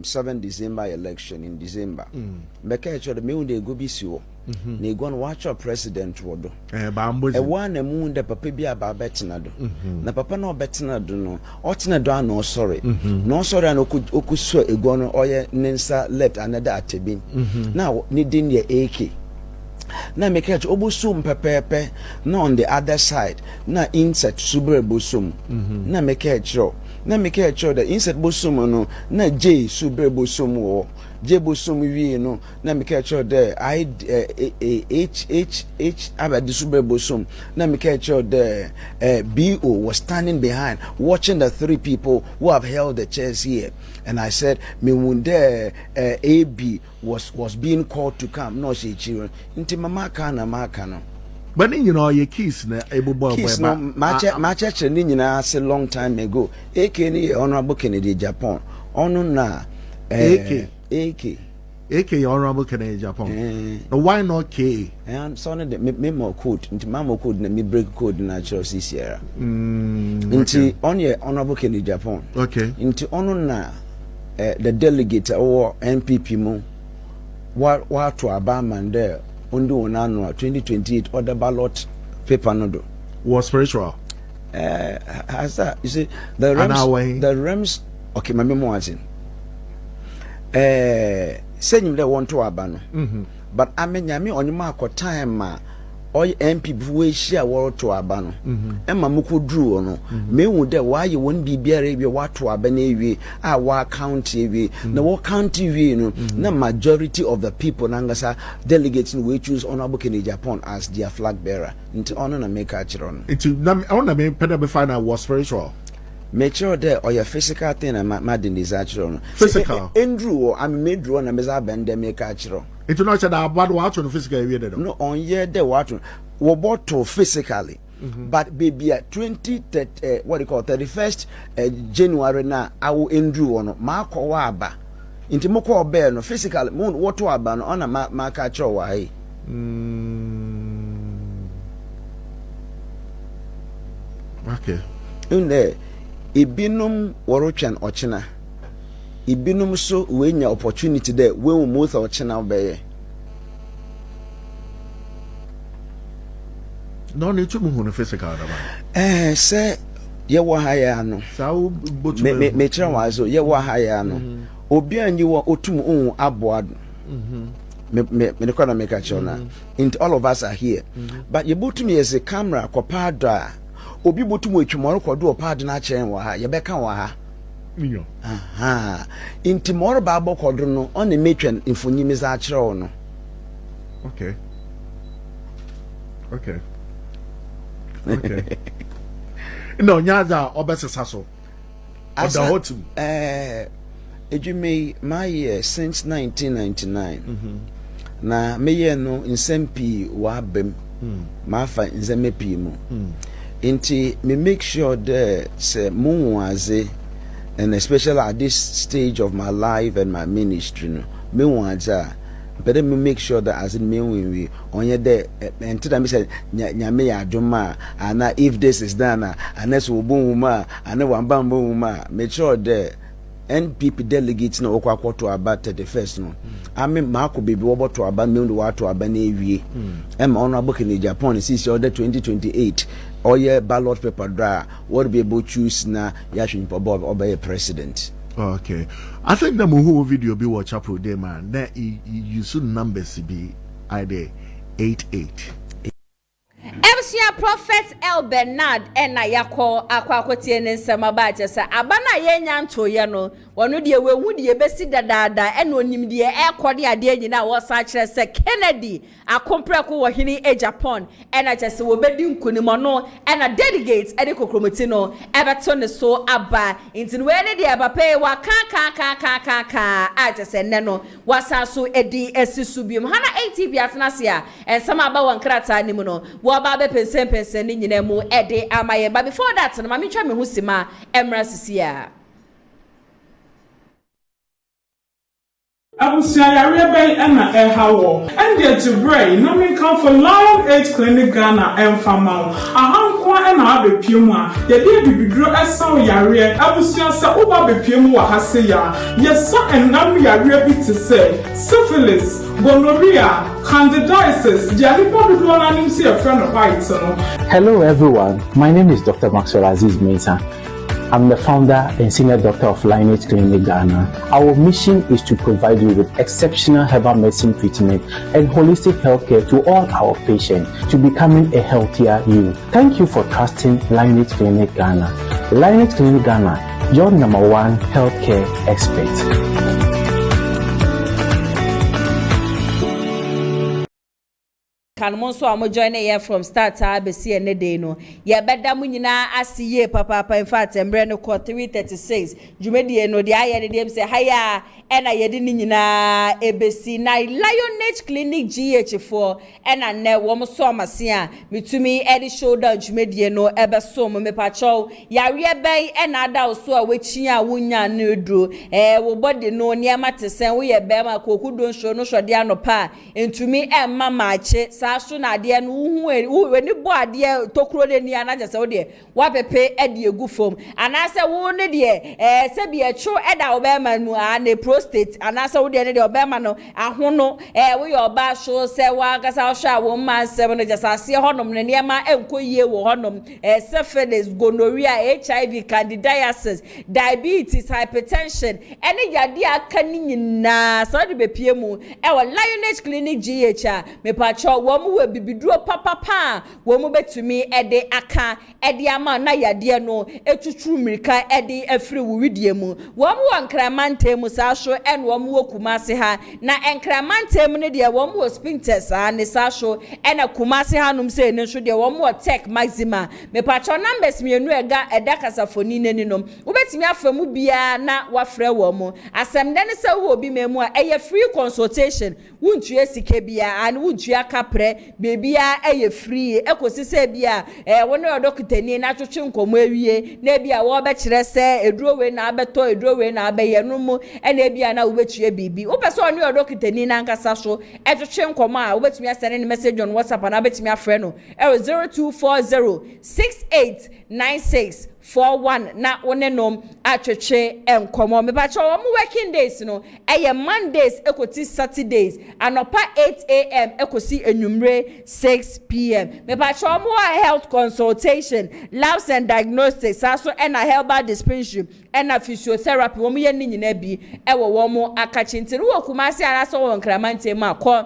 7 December election in December make sure the me un ego bi si wo na ego no watch president wodo one na mu de papa bi aba betina do na papa na obetina do no otina do ana sorry no sorry na okuso ego no oye nensa left another atebin now ni din ye AK na make sure obosum pepepe na on the other side na insert subre bosum na make sure the insert bosum no na J subre bosum wo J bosum wi no na make sure the I H abadi subre bosum na make sure the BO was standing behind watching the 3 people who have held the chairs here. And I said, me wunde AB was being called to come. No, she children. Inti mama no.
But you know your keys na able boy.
Keys no. My church ni nyina say long time ago. AK ni honorable Kennedy Japan. Onu na AK.
AK Honorable Kennedy Japan. Why not K?
And so me more code into mamo code na me break code na church this year. Into on your Honorable Kennedy Japan.
Okay.
Into on na the delegate or NPP mo what to Abaman there undo onano 2028 other ballot paper no do.
Was spiritual.
As that you see the realms okay my memo watching. Saying they want to abano. But I mean yami on mark or time ma or MP we share world to abano. Emma muku drew ono. Me would there why you won't be beer what to abane our county we no what county we no na majority of the people nangasa delegates we choose Honorable Kennedy Japan as their flag bearer. Into honor na make a chiron.
Into I want to make penalty final was spiritual.
Make sure that or your physical thing and mad in this actual
physical.
Andrew, I'm made draw and Mesa bend them make actual.
It's not that bad watch on physical.
No, on year the water. We bought to physically. But baby at 31st January now, I will Andrew on Marco Waba. Into Moko Bear no physical moon what to aban on a mark actual why.
Okay.
In there. Ibinum warochan ochina. Ibinum so when your opportunity there we will move ochina obey.
No need to move on physical.
Say ye wa haya no.
So
me chira wazo ye wa haya no. Obi anyi wa otum un aboad. Me kono make a chona. All of us are here. But you boot me as a camera kopada. Obi botum etwumoro kodo opad na chen wa ha ye beka wa ha
minyo
aha intimoro ba bo kodo no on metwen mfonyimi za akere no.
Okay no nyaza obesesa so oda hotum
ejumi my year since 1999 na meye no nsempi wa bem ma fa nzemepi mu Inti me make sure that say muwaze and especially at this stage of my life and my ministry no me wanza but then me make sure that as in me we on your day and to me say nyame ya adoma and if this is done unless we boom ma and one bam boom ma make sure that NPP delegates no okwa to about 31st no I mean Marco baby what to about me what to about na ewie em Honorable Kennedy Japan is order 2028 or your ballot paper draw what be able choose na yashun bob obey president.
Okay, I think the whole video be watch up with them man that you should numbers be either 88
Ebusia prophet Elbernard ena yakọ akwakotie ne nsema ba jesa abana yenya ntoye no wono de wehu de besi dadada ena onim de ekode ade nyina wo sa kire se Kennedy akompreko wo hini Japan ena jese wo bedi nkonimo no ena delegate ede kokromoti no ebeto ne so aba intin we ne de abape wa ka a jese ne no wasa so edi esisu biem hana 80 biatna se a ensema aba wankrata ni mu no ba be pensen ni nyina mu ede amaye but before that no ma me twa me hu sima emra sisia
Abusia yare bay na hawo and get to bray no me come for Lion Age Clinic Ghana Fama ahankwa na abepiemu a ye de bibidro esaw yare abusia se oba bepiemu wa hase ya yesa enam yare bi te say syphilis gonorrhea candidiasis jalipo do na nim see a friend of white no.
Hello everyone, my name is Dr. Maxwell Aziz Mensah. I'm the founder and senior doctor of Lion Age Clinic Ghana. Our mission is to provide you with exceptional herbal medicine treatment and holistic healthcare to all our patients to becoming a healthier you. Thank you for trusting Lion Age Clinic Ghana. Lion Age Clinic Ghana, your #1 healthcare expert.
no mo nso amo join here from start abesi ene day no ye beda mu nyina asiye papa in fact embre no 336 dwumedie no de aye de dem say haya ena ye de nyina ebesi na Lionage Clinic GH4 ena ne wo mo so amase a mitumi e de shoulder dwumedie no ebe so mo me pacho yare ben ena da so a wechi a wonya no duro wo body no niam atesen wo ye be ma koku don show no hwode anopa entumi emma maache sa so na ade no hu weni bo ade tokuro de ni ana jese wo de wa pepe e de egu fom ana se wo ne de se bi e tro e da wo be ma mu na prostate ana se wo de ne de obe ma no ahono wo ye oba so se wa gasa wo hwa wo man se no jese ase honom ne niam enkoyie wo honom syphilis gonorrhea HIV candidiasis diabetes hypertension ene yade aka ni nyina so de bepie mu wo Lionage Clinic GH a me pacho wo mu we bibiduro papa wo mu betumi ede aka ede ama na yade no etuturu mirika ede afiri wo widie mu wo mu wankramante mu sa so ene wo mu Kumasi ha na enkramante mu ne de wo mu sphincters a ne sa so ene Kumasi ha num se ne so de wo mu tech maxima me pacho numbers mienu eda kasafoni neni nom wo betumi afamu bia na wafrɛ wo mu asɛm de ne se wo obi memu a eye free consultation wuntua sike bia an wuntua kapre bebia eye free ekosi se bia wo ne odokitani na twetwe nkomo awie na bia wo be kire se eduro we na abeto eduro we na abeye no mu ena bia na wo betue bibi wo pese oni odokitani na nkasa so etwetwe nkomo a wo betumi asene ne message on WhatsApp na betumi afrɛ no 0240689641 na one nom atwetwe enkomo me ba cho wo working days no eye Mondays ekoti Saturdays anopa 8 a.m. ekosi enumre 6 p.m. me ba cho wo health consultation labs and diagnostics aso ena herbal dispensary ena physiotherapy wo ye ni nyina bi ewo wo mo akachintiri wo Kumasi araso wo nkramante ma ko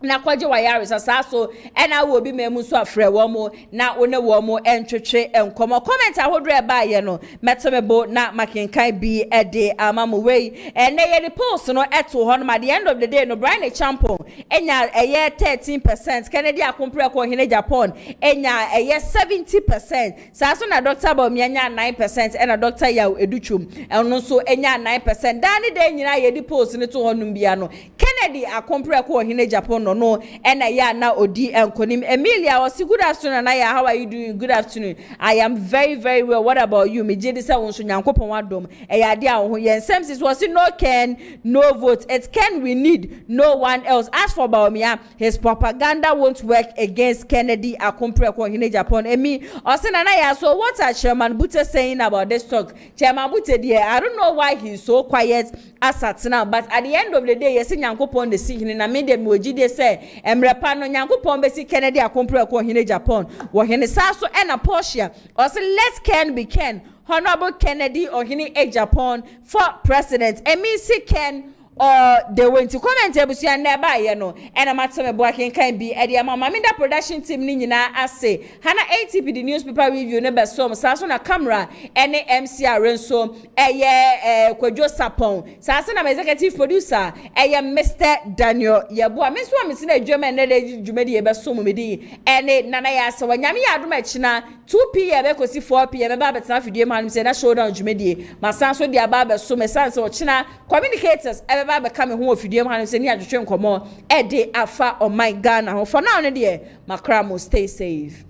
na kwaje wa yare sasa so ena wo bi memu so afre wo mo na one wo mo entwetwe enkomo comment ahodo e ba ye no metemebo na makenkan bi ede amamu wei ene ye the post no eto ho no at the end of the day no Brian Champon enya eye 13% Kennedy akompre ko hene Japan enya eye 70% saso na Dr. Bawumia nya 9% ena Dr. Yaw Educhum eno so enya 9% dani de nyina ye the post no to ho no bia no Kennedy akompre ko hene Japan no ena ya na odi enkonim Emilia was good afternoon na ya how are you doing good afternoon I am very very well what about you me je say won so nyankopon wadom ya de a ho yen semsis was no Ken no vote it can we need no one else as for Bawumia his propaganda won't work against Kennedy akompre ko hine Japan emi osina na ya so what are Chairman Bute saying about this talk Chairman Bute there I don't know why he's so quiet as at now but at the end of the day yes nyankopon de si hine na me dem ogide emrepa no nyankopon besi Kennedy akompre ko hine Japan wo hine saso ena Portia or say let's Ken be Ken Honorable Kennedy or hine Japan for president emi Ken or they went to comment ebusia na ba ye no ena mateme bo akenkan bi e de mama minda production team ni nyina ase hana ATP the newspaper review ne besom saso na camera ene MCR renso eye Kwadwo Sapon saso na executive producer eye Mr. Daniel Yabo amenso amisi na adwuma ne de dwumadi e besom medi ene nana ya ase wanyame ya adoma china 2 p.m. ekosi 4 p.m. ba betena fidie man se na showdown dwumadi masanso de aba besom sanso china communicators ba become who of you man say ni adwetwe nkomo e de afa on my Ghana for now ne de makramo stay safe.